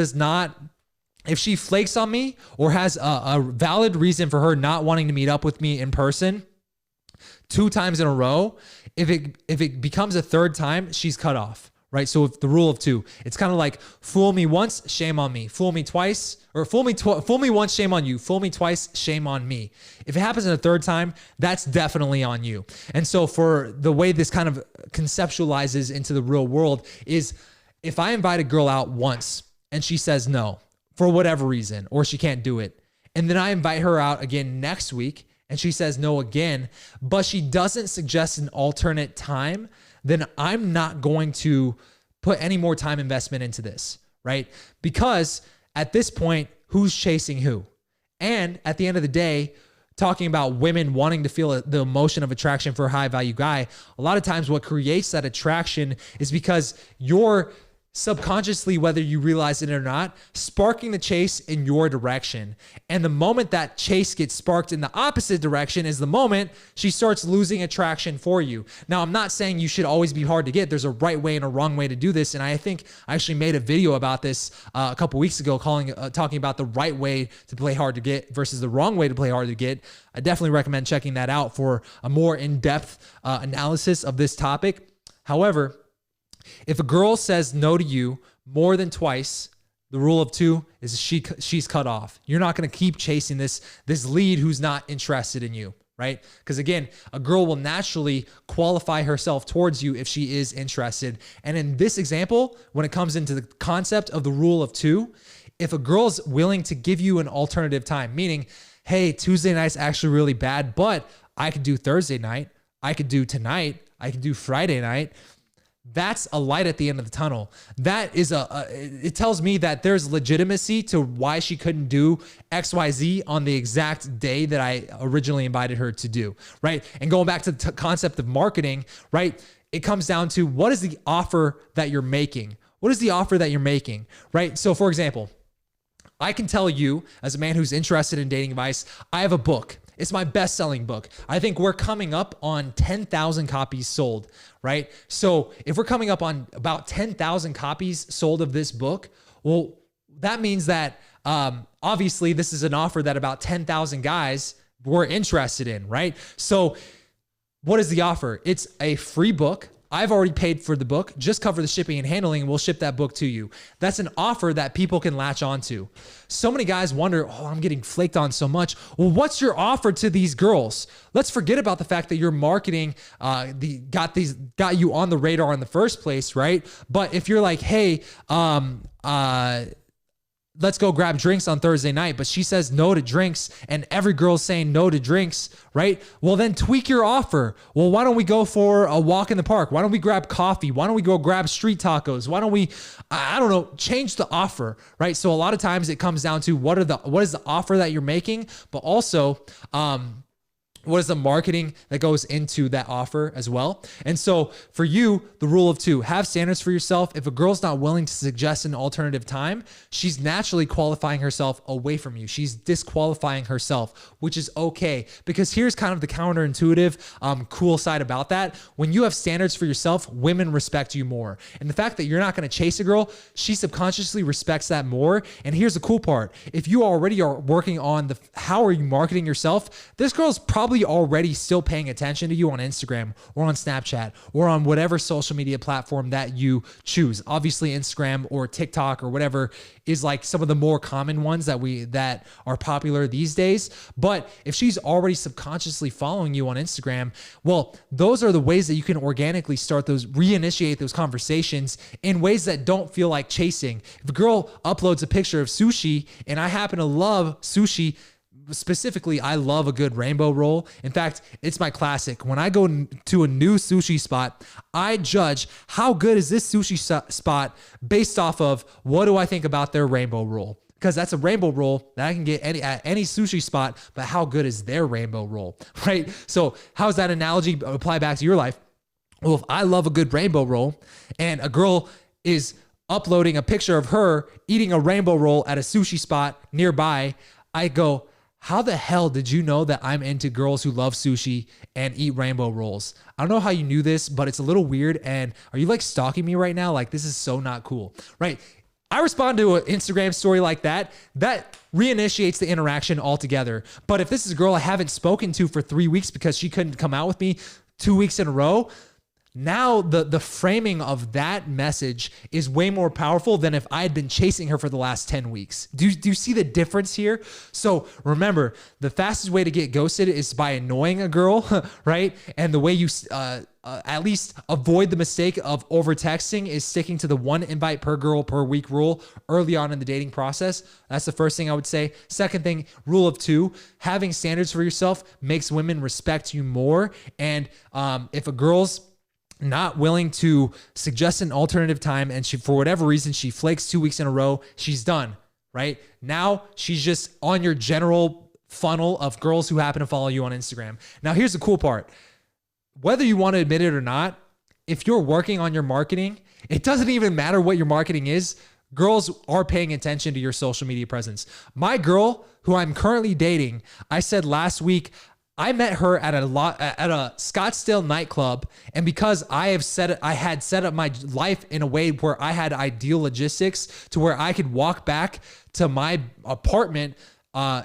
Speaker 1: if she flakes on me or has a valid reason for her not wanting to meet up with me in person 2 times in a row, if it becomes a 3rd time, she's cut off, right? So if the rule of 2, it's kind of like fool me once, shame on me. Fool me twice, or fool me once, shame on you. Fool me twice, shame on me. If it happens in a 3rd time, that's definitely on you. And so for the way this kind of conceptualizes into the real world is if I invite a girl out once and she says no, for whatever reason, or she can't do it, and then I invite her out again next week and she says no again, but she doesn't suggest an alternate time, then I'm not going to put any more time investment into this, right? Because at this point, who's chasing who? And at the end of the day, talking about women wanting to feel the emotion of attraction for a high value guy, a lot of times what creates that attraction is because you're subconsciously, whether you realize it or not, sparking the chase in your direction. And the moment that chase gets sparked in the opposite direction is the moment she starts losing attraction for you. Now, I'm not saying you should always be hard to get. There's a right way and a wrong way to do this. And I think I actually made a video about this a couple weeks ago talking about the right way to play hard to get versus the wrong way to play hard to get. I definitely recommend checking that out for a more in-depth analysis of this topic. However, if a girl says no to you more than twice, the rule of 2 is she's cut off. You're not going to keep chasing this lead who's not interested in you, right? Because again, a girl will naturally qualify herself towards you if she is interested. And in this example, when it comes into the concept of the rule of 2, if a girl's willing to give you an alternative time, meaning, hey, Tuesday night's actually really bad, but I could do Thursday night, I could do tonight, I could do Friday night, that's a light at the end of the tunnel. That is it tells me that there's legitimacy to why she couldn't do XYZ on the exact day that I originally invited her to do, right? And going back to the concept of marketing, right? It comes down to, what is the offer that you're making? What is the offer that you're making, right? So for example, I can tell you, as a man who's interested in dating advice, I have a book. It's my best-selling book. I think we're coming up on 10,000 copies sold, right? So if we're coming up on about 10,000 copies sold of this book, well, that means that obviously this is an offer that about 10,000 guys were interested in, right? So what is the offer? It's a free book. I've already paid for the book. Just cover the shipping and handling, and we'll ship that book to you. That's an offer that people can latch onto. So many guys wonder, oh, I'm getting flaked on so much. Well, what's your offer to these girls? Let's forget about the fact that your marketing got you on the radar in the first place, right? But if you're like, hey, let's go grab drinks on Thursday night, but she says no to drinks and every girl's saying no to drinks, right? Well, then tweak your offer. Well, why don't we go for a walk in the park? Why don't we grab coffee? Why don't we go grab street tacos? Why don't we, I don't know, change the offer, right? So a lot of times it comes down to what is the offer that you're making, but also, what is the marketing that goes into that offer as well? And so for you, the rule of two, have standards for yourself. If a girl's not willing to suggest an alternative time, she's naturally qualifying herself away from you. She's disqualifying herself, which is okay. Because here's kind of the counterintuitive, cool side about that. When you have standards for yourself, women respect you more. And the fact that you're not going to chase a girl, she subconsciously respects that more. And here's the cool part. If you already are working on how are you marketing yourself, this girl's probably already still paying attention to you on Instagram or on Snapchat or on whatever social media platform that you choose. Obviously Instagram or TikTok or whatever is like some of the more common ones that are popular these days. But if she's already subconsciously following you on Instagram, well, those are the ways that you can organically reinitiate those conversations in ways that don't feel like chasing. If a girl uploads a picture of sushi and I happen to love sushi, specifically, I love a good rainbow roll. In fact, it's my classic. When I go to a new sushi spot, I judge how good is this sushi spot based off of what do I think about their rainbow roll. Because that's a rainbow roll that I can get at any sushi spot, but how good is their rainbow roll, right? So how does that analogy apply back to your life? Well, if I love a good rainbow roll and a girl is uploading a picture of her eating a rainbow roll at a sushi spot nearby, I go, how the hell did you know that I'm into girls who love sushi and eat rainbow rolls? I don't know how you knew this, but it's a little weird. And are you like stalking me right now? Like, this is so not cool, right? I respond to an Instagram story like that reinitiates the interaction altogether. But if this is a girl I haven't spoken to for 3 weeks because she couldn't come out with me 2 weeks in a row, now the framing of that message is way more powerful than if I had been chasing her for the last 10 weeks. Do you see the difference here? So remember, the fastest way to get ghosted is by annoying a girl, right? And the way you at least avoid the mistake of over texting is sticking to the one invite per girl per week rule early on in the dating process. That's the first thing I would say. Second thing, rule of two, having standards for yourself makes women respect you more. And if a girl's not willing to suggest an alternative time and she, for whatever reason, she flakes 2 weeks in a row, she's done, right? Now she's just on your general funnel of girls who happen to follow you on Instagram. Now here's the cool part. Whether you want to admit it or not, if you're working on your marketing, it doesn't even matter what your marketing is. Girls are paying attention to your social media presence. My girl, who I'm currently dating, I said last week, I met her at a Scottsdale nightclub, and because I had set up my life in a way where I had ideal logistics to where I could walk back to my apartment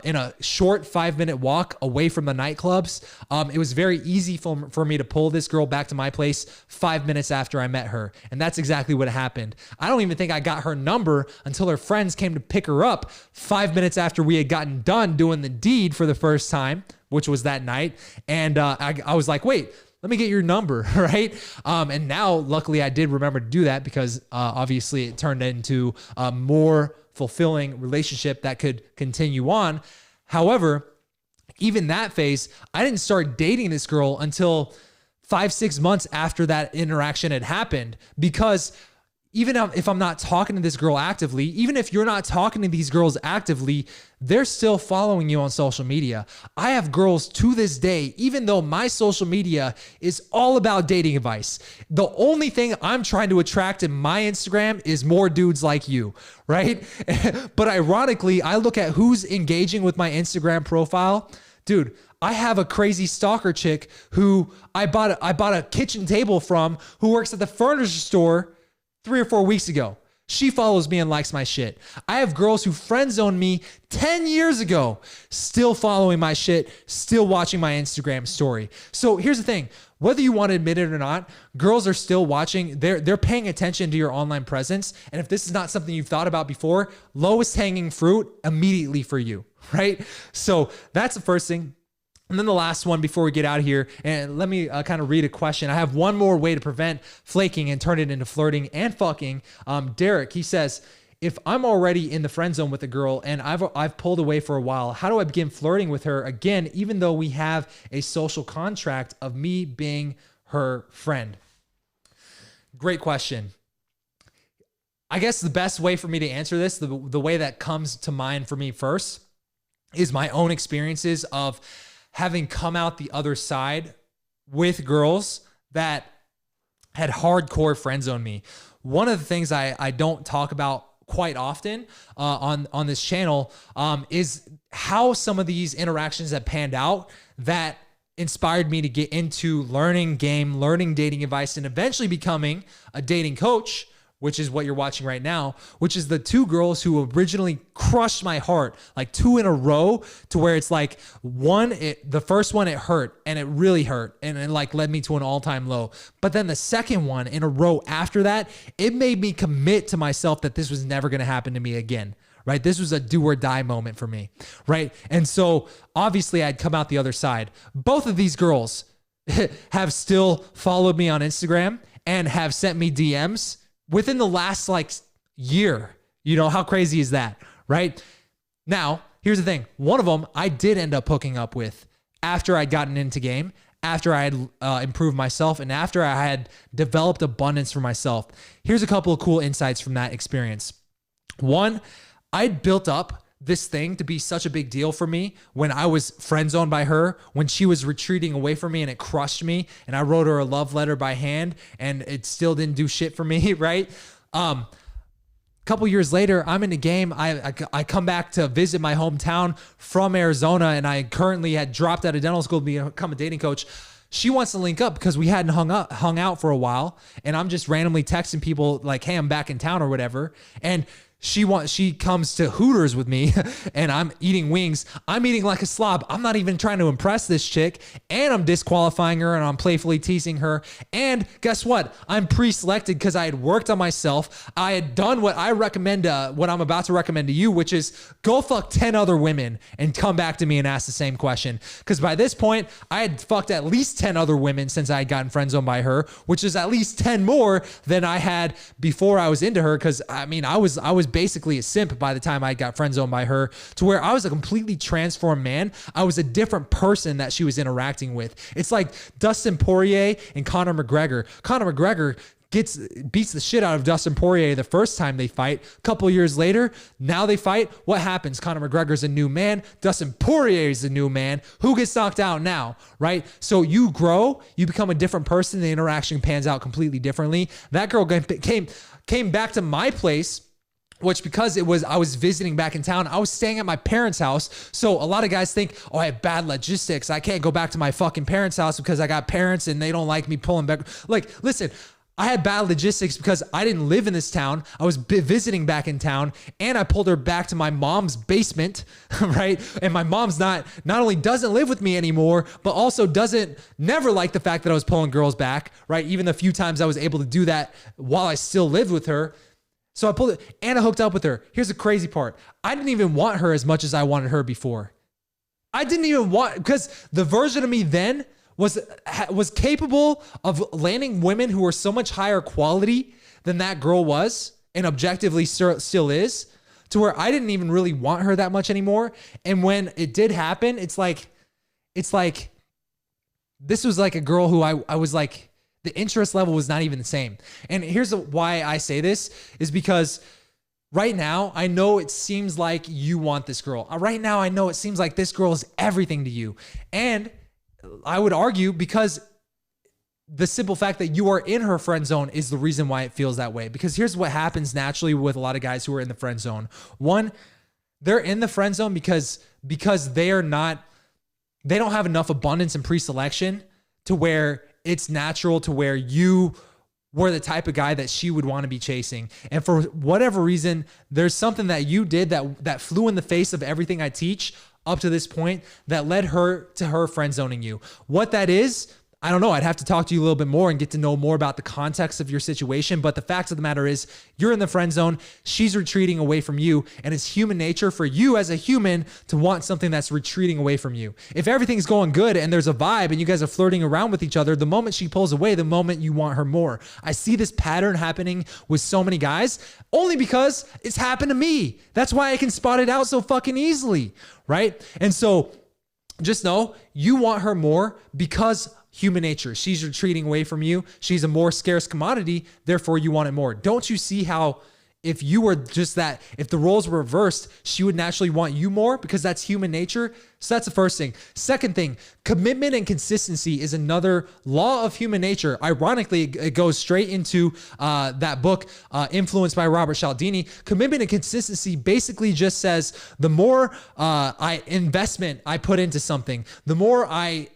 Speaker 1: in a short 5-minute walk away from the nightclubs. It was very easy for me to pull this girl back to my place 5 minutes after I met her. And that's exactly what happened. I don't even think I got her number until her friends came to pick her up 5 minutes after we had gotten done doing the deed for the first time, which was that night. And I was like, wait, let me get your number, right? And now, luckily, I did remember to do that because obviously it turned into a more fulfilling relationship that could continue on. However, even that phase, I didn't start dating this girl until 5-6 months after that interaction had happened, because even if I'm not talking to this girl actively, even if you're not talking to these girls actively, they're still following you on social media. I have girls to this day, even though my social media is all about dating advice, the only thing I'm trying to attract in my Instagram is more dudes like you, right? But ironically, I look at who's engaging with my Instagram profile. Dude, I have a crazy stalker chick who I bought a kitchen table from, who works at the furniture store 3 or 4 weeks ago. She follows me and likes my shit. I have girls who friend zoned me 10 years ago, still following my shit, still watching my Instagram story. So here's the thing. Whether you want to admit it or not, girls are still watching. They're paying attention to your online presence. And if this is not something you've thought about before, lowest hanging fruit immediately for you, right? So that's the first thing. And then the last one before we get out of here, and let me kind of read a question. I have one more way to prevent flaking and turn it into flirting and fucking. Derek, he says, if I'm already in the friend zone with a girl and I've pulled away for a while, how do I begin flirting with her again, even though we have a social contract of me being her friend? Great question. I guess the best way for me to answer this, the way that comes to mind for me first, is my own experiences of having come out the other side with girls that had hardcore friend zone me. One of the things I don't talk about quite often on this channel is how some of these interactions that panned out that inspired me to get into learning dating advice, and eventually becoming a dating coach, which is what you're watching right now, which is the 2 girls who originally crushed my heart, like 2 in a row, to where it's like the first one, it hurt, and it really hurt, and it like led me to an all-time low. But then the second one in a row after that, it made me commit to myself that this was never going to happen to me again, right? This was a do or die moment for me, right? And so obviously I'd come out the other side. Both of these girls have still followed me on Instagram and have sent me DMs within the last like year. You know, how crazy is that, right? Now, here's the thing. One of them I did end up hooking up with after I'd gotten into game, after I had improved myself, and after I had developed abundance for myself. Here's a couple of cool insights from that experience. One, I'd built up this thing to be such a big deal for me when I was friend zoned by her, when she was retreating away from me and it crushed me, and I wrote her a love letter by hand and it still didn't do shit for me, right? Couple years later, I'm in the game. I come back to visit my hometown from Arizona, and I currently had dropped out of dental school to become a dating coach. She wants to link up because we hadn't hung out for a while, and I'm just randomly texting people like, hey, I'm back in town or whatever. And she comes to Hooters with me and I'm eating wings. I'm eating like a slob. I'm not even trying to impress this chick, and I'm disqualifying her and I'm playfully teasing her. And guess what? I'm pre-selected because I had worked on myself. I had done what I recommend, what I'm about to recommend to you, which is go fuck 10 other women and come back to me and ask the same question. Because by this point, I had fucked at least 10 other women since I had gotten friend zoned by her, which is at least 10 more than I had before I was into her. Because I mean, I was basically a simp by the time I got friend zoned by her, to where I was a completely transformed man. I was a different person that she was interacting with. It's like Dustin Poirier and Conor McGregor. Conor McGregor beats the shit out of Dustin Poirier the first time they fight. A couple years later, now they fight. What happens? Conor McGregor's a new man. Dustin Poirier is a new man. Who gets knocked out now, right? So you grow, you become a different person. The interaction pans out completely differently. That girl came back to my place, which because I was visiting back in town, I was staying at my parents' house. So a lot of guys think, oh, I have bad logistics. I can't go back to my fucking parents' house because I got parents and they don't like me pulling back. Like, listen, I had bad logistics because I didn't live in this town. I was visiting back in town, and I pulled her back to my mom's basement, right? And my mom's not only doesn't live with me anymore, but also never like the fact that I was pulling girls back, right? Even the few times I was able to do that while I still lived with her. So I pulled it and I hooked up with her. Here's the crazy part. I didn't even want her as much as I wanted her before. I didn't even want, because the version of me then was capable of landing women who were so much higher quality than that girl was, and objectively still is, to where I didn't even really want her that much anymore. And when it did happen, it's like this was like a girl who I was like, the interest level was not even the same. And here's why I say this is because right now, I know it seems like you want this girl. Right now, I know it seems like this girl is everything to you. And I would argue because the simple fact that you are in her friend zone is the reason why it feels that way. Because here's what happens naturally with a lot of guys who are in the friend zone. One, they're in the friend zone because they don't have enough abundance and pre-selection to where it's natural to where you were the type of guy that she would want to be chasing. And for whatever reason, there's something that you did that flew in the face of everything I teach up to this point that led her to her friend zoning you. What that is, I don't know. I'd have to talk to you a little bit more and get to know more about the context of your situation. But the fact of the matter is you're in the friend zone. She's retreating away from you. And it's human nature for you as a human to want something that's retreating away from you. If everything's going good and there's a vibe and you guys are flirting around with each other, the moment she pulls away, the moment you want her more. I see this pattern happening with so many guys only because it's happened to me. That's why I can spot it out so fucking easily, right? And so just know you want her more because human nature. She's retreating away from you. She's a more scarce commodity. Therefore, you want it more. Don't you see how if you were just that, if the roles were reversed, she would naturally want you more because that's human nature? So that's the first thing. Second thing, commitment and consistency is another law of human nature. Ironically, it goes straight into that book, influenced by Robert Cialdini. Commitment and consistency basically just says the more investment I put into something, the more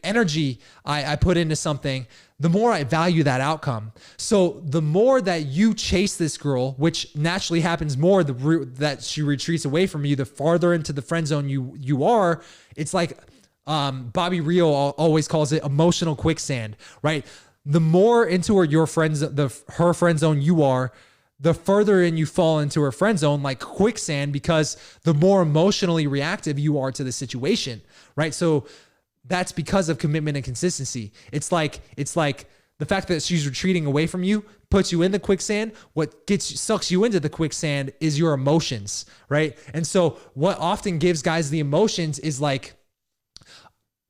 Speaker 1: energy I put into something, the more I value that outcome. So the more that you chase this girl, which naturally happens more that she retreats away from you, the farther into the friend zone you are. It's like Bobby Rio always calls it emotional quicksand, right? The more into her friend zone you are, the further in you fall into her friend zone like quicksand because the more emotionally reactive you are to the situation, right? So that's because of commitment and consistency. It's like the fact that she's retreating away from you puts you in the quicksand. What sucks you into the quicksand is your emotions, right? And so what often gives guys the emotions is like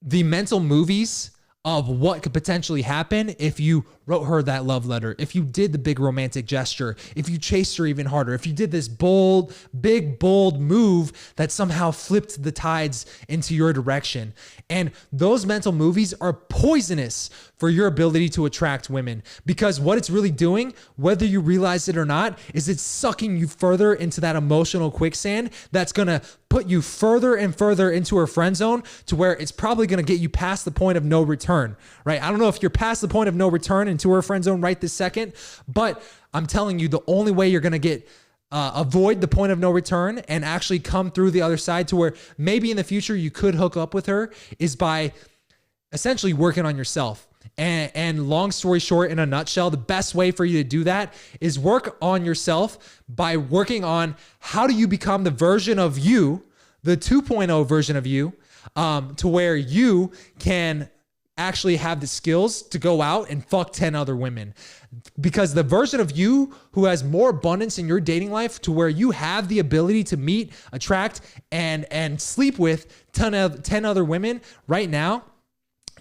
Speaker 1: the mental movies of what could potentially happen if you wrote her that love letter, if you did the big romantic gesture, if you chased her even harder, if you did this big, bold move that somehow flipped the tides into your direction. And those mental movies are poisonous for your ability to attract women because what it's really doing, whether you realize it or not, is it's sucking you further into that emotional quicksand that's going to put you further and further into her friend zone to where it's probably going to get you past the point of no return, right? I don't know if you're past the point of no return into her friend zone right this second, but I'm telling you the only way you're going to avoid the point of no return and actually come through the other side to where maybe in the future you could hook up with her is by essentially working on yourself. And long story short, in a nutshell, the best way for you to do that is work on yourself by working on how do you become the version of you, the 2.0 version of you, to where you can actually have the skills to go out and fuck 10 other women. Because the version of you who has more abundance in your dating life to where you have the ability to meet, attract, and sleep with 10 other women right now,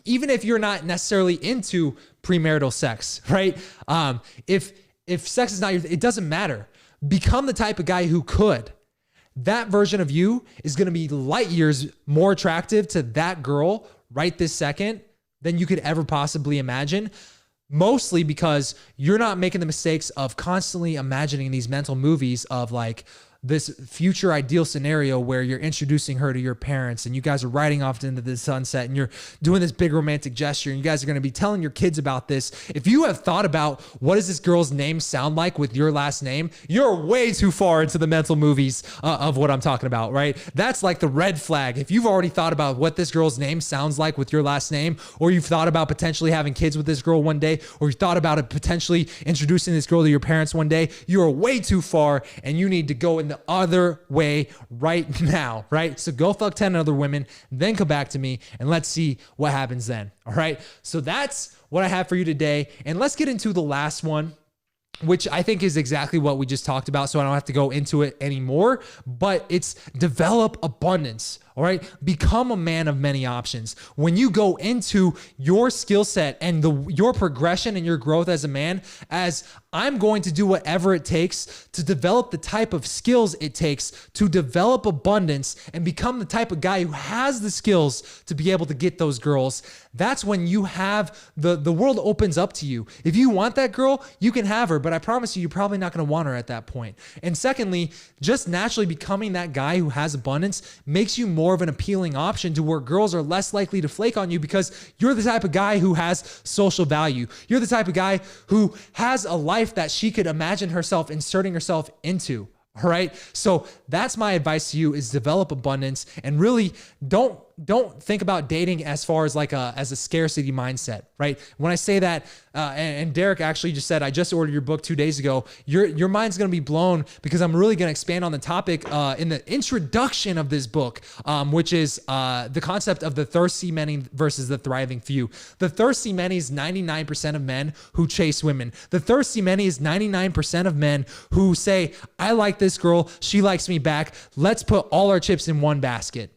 Speaker 1: even if you're not necessarily into premarital sex, right? If sex is not it doesn't matter. Become the type of guy who could. That version of you is going to be light years more attractive to that girl right this second than you could ever possibly imagine. Mostly because you're not making the mistakes of constantly imagining these mental movies of like this future ideal scenario where you're introducing her to your parents and you guys are riding off into the sunset and you're doing this big romantic gesture and you guys are going to be telling your kids about this. If you have thought about what does this girl's name sound like with your last name, you're way too far into the mental movies of what I'm talking about, right? That's like the red flag. If you've already thought about what this girl's name sounds like with your last name, or you've thought about potentially having kids with this girl one day, or you thought about it potentially introducing this girl to your parents one day, you are way too far and you need to go in the other way right now, right? So go fuck 10 other women, then come back to me and let's see what happens then. All right. So that's what I have for you today. And let's get into the last one, which I think is exactly what we just talked about. So I don't have to go into it anymore, but it's develop abundance. All right. Become a man of many options. When you go into your skill set and your progression and your growth as a man, as I'm going to do whatever it takes to develop the type of skills it takes to develop abundance and become the type of guy who has the skills to be able to get those girls. That's when you have the world opens up to you. If you want that girl, you can have her, but I promise you, you're probably not going to want her at that point. And secondly, just naturally becoming that guy who has abundance makes you more of an appealing option to where girls are less likely to flake on you because you're the type of guy who has social value. You're the type of guy who has a life that she could imagine herself inserting herself into. All right. So that's my advice to you is develop abundance and really don't think about dating as far as as a scarcity mindset, right? When I say that, and Derek actually just said, I just ordered your book 2 days ago. Your mind's going to be blown because I'm really going to expand on the topic in the introduction of this book, which is the concept of the thirsty many versus the thriving few. The thirsty many is 99% of men who chase women. The thirsty many is 99% of men who say, I like this girl. She likes me back. Let's put all our chips in one basket.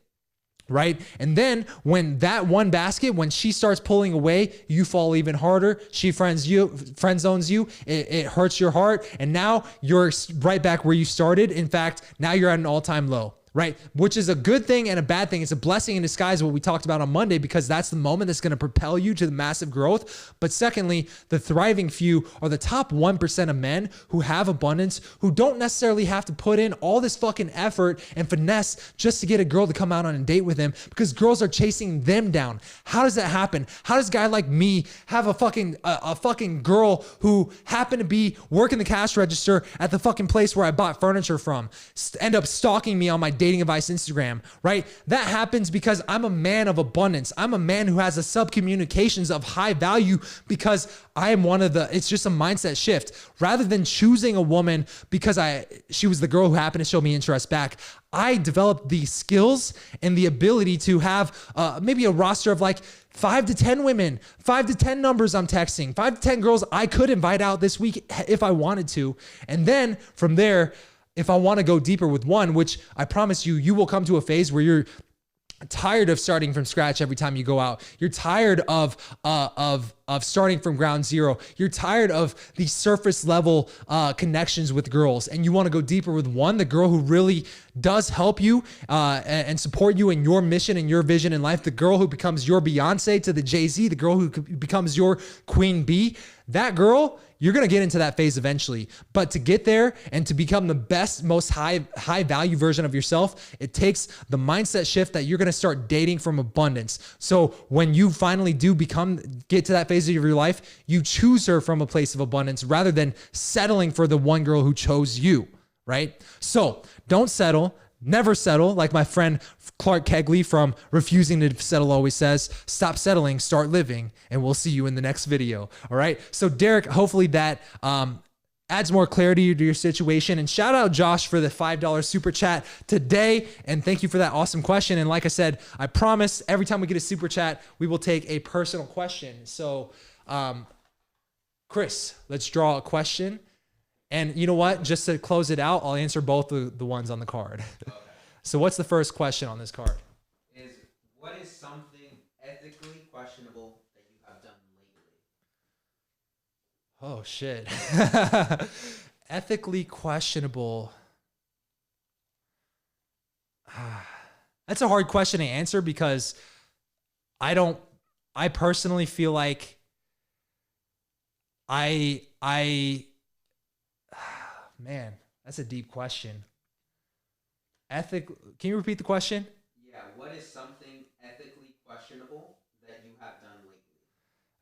Speaker 1: Right. And then when that one basket, when she starts pulling away, you fall even harder. She friend zones you. It hurts your heart. And now you're right back where you started. In fact, now you're at an all-time low. Right? Which is a good thing and a bad thing. It's a blessing in disguise, what we talked about on Monday, because that's the moment that's going to propel you to the massive growth. But secondly, the thriving few are the top 1% of men who have abundance, who don't necessarily have to put in all this fucking effort and finesse just to get a girl to come out on a date with them because girls are chasing them down. How does that happen? How does a guy like me have a fucking girl who happened to be working the cash register at the fucking place where I bought furniture from end up stalking me on my dating advice Instagram, right? That happens because I'm a man of abundance. I'm a man who has a sub-communications of high value because I am it's just a mindset shift. Rather than choosing a woman because she was the girl who happened to show me interest back, I developed the skills and the ability to have maybe a roster of 5 to 10 women, 5 to 10 numbers I'm texting, 5 to 10 girls I could invite out this week if I wanted to. And then from there, if I want to go deeper with one, which I promise you, you will come to a phase where you're tired of starting from scratch every time you go out. You're tired of starting from ground zero. You're tired of the surface level connections with girls, and you want to go deeper with one, the girl who really does help you and support you in your mission and your vision in life. The girl who becomes your Beyonce to the Jay-Z, the girl who becomes your Queen Bee. That girl, you're going to get into that phase eventually. But to get there and to become the best, most high value version of yourself, it takes the mindset shift that you're going to start dating from abundance. So when you finally do get to that phase of your life, you choose her from a place of abundance rather than settling for the one girl who chose you, right? So don't settle. Never settle. Like my friend Clark Kegley from Refusing to Settle always says, stop settling, start living, and we'll see you in the next video. All right. So Derek, hopefully that adds more clarity to your situation. And shout out Josh for the $5 super chat today. And thank you for that awesome question. And like I said, I promise every time we get a super chat, we will take a personal question. So Chris, let's draw a question. And you know what? Just to close it out, I'll answer both the ones on the card. Okay. So what's the first question on this card?
Speaker 2: What is something ethically questionable that you have done lately?
Speaker 1: Oh, shit. Ethically questionable. That's a hard question to answer because I personally feel like man, that's a deep question. Can you repeat the question?
Speaker 2: Yeah, what is something ethically questionable that you have done lately?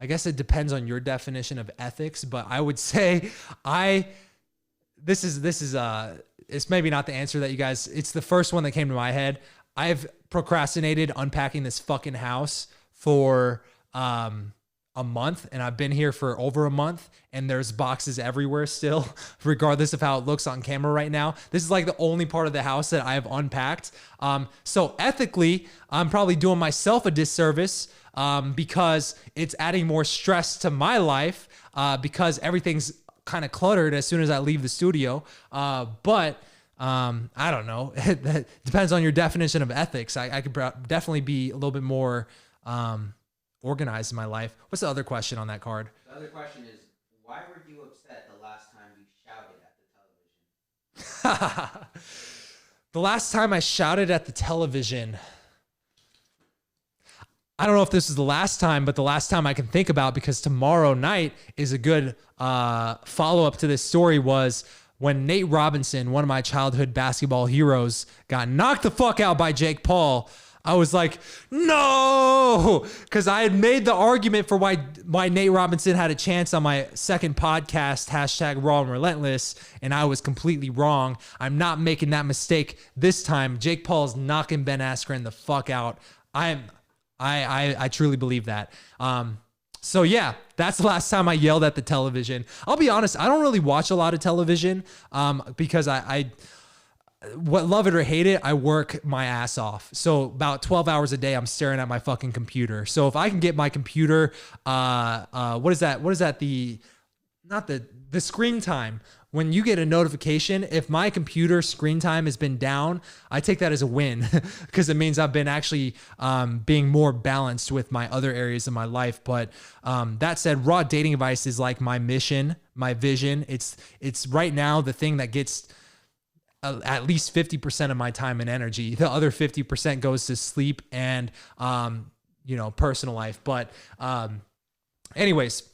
Speaker 1: I guess it depends on your definition of ethics, but I would say this is it's maybe not the answer that you guys, it's the first one that came to my head. I've procrastinated unpacking this fucking house for a month, and I've been here for over a month, and there's boxes everywhere still, regardless of how it looks on camera right now. This is like the only part of the house that I have unpacked. So ethically, I'm probably doing myself a disservice because it's adding more stress to my life because everything's kind of cluttered as soon as I leave the studio. But I don't know. That depends on your definition of ethics. I could definitely be a little bit more organized in my life. What's the other question on that card?
Speaker 2: The other question is, why were you upset the last time you shouted at the television?
Speaker 1: The last time I shouted at the television, I don't know if this is the last time, but the last time I can think about, because tomorrow night is a good follow-up to this story, was when Nate Robinson, one of my childhood basketball heroes, got knocked the fuck out by Jake Paul. I was like, no, because I had made the argument for why Nate Robinson had a chance on my second podcast, hashtag Raw and Relentless, and I was completely wrong. I'm not making that mistake this time. Jake Paul's knocking Ben Askren the fuck out. I truly believe that. So yeah, that's the last time I yelled at the television. I'll be honest, I don't really watch a lot of television because what love it or hate it, I work my ass off. So about 12 hours a day, I'm staring at my fucking computer. So if I can get my computer, what is that? Not the screen time. When you get a notification, if my computer screen time has been down, I take that as a win because it means I've been actually being more balanced with my other areas of my life. But that said, raw dating advice is like my mission, my vision. It's right now the thing that gets at least 50% of my time and energy. The other 50% goes to sleep and, personal life. But anyways,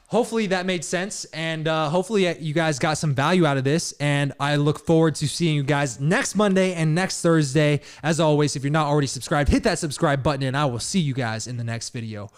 Speaker 1: hopefully that made sense. And hopefully you guys got some value out of this. And I look forward to seeing you guys next Monday and next Thursday. As always, if you're not already subscribed, hit that subscribe button and I will see you guys in the next video.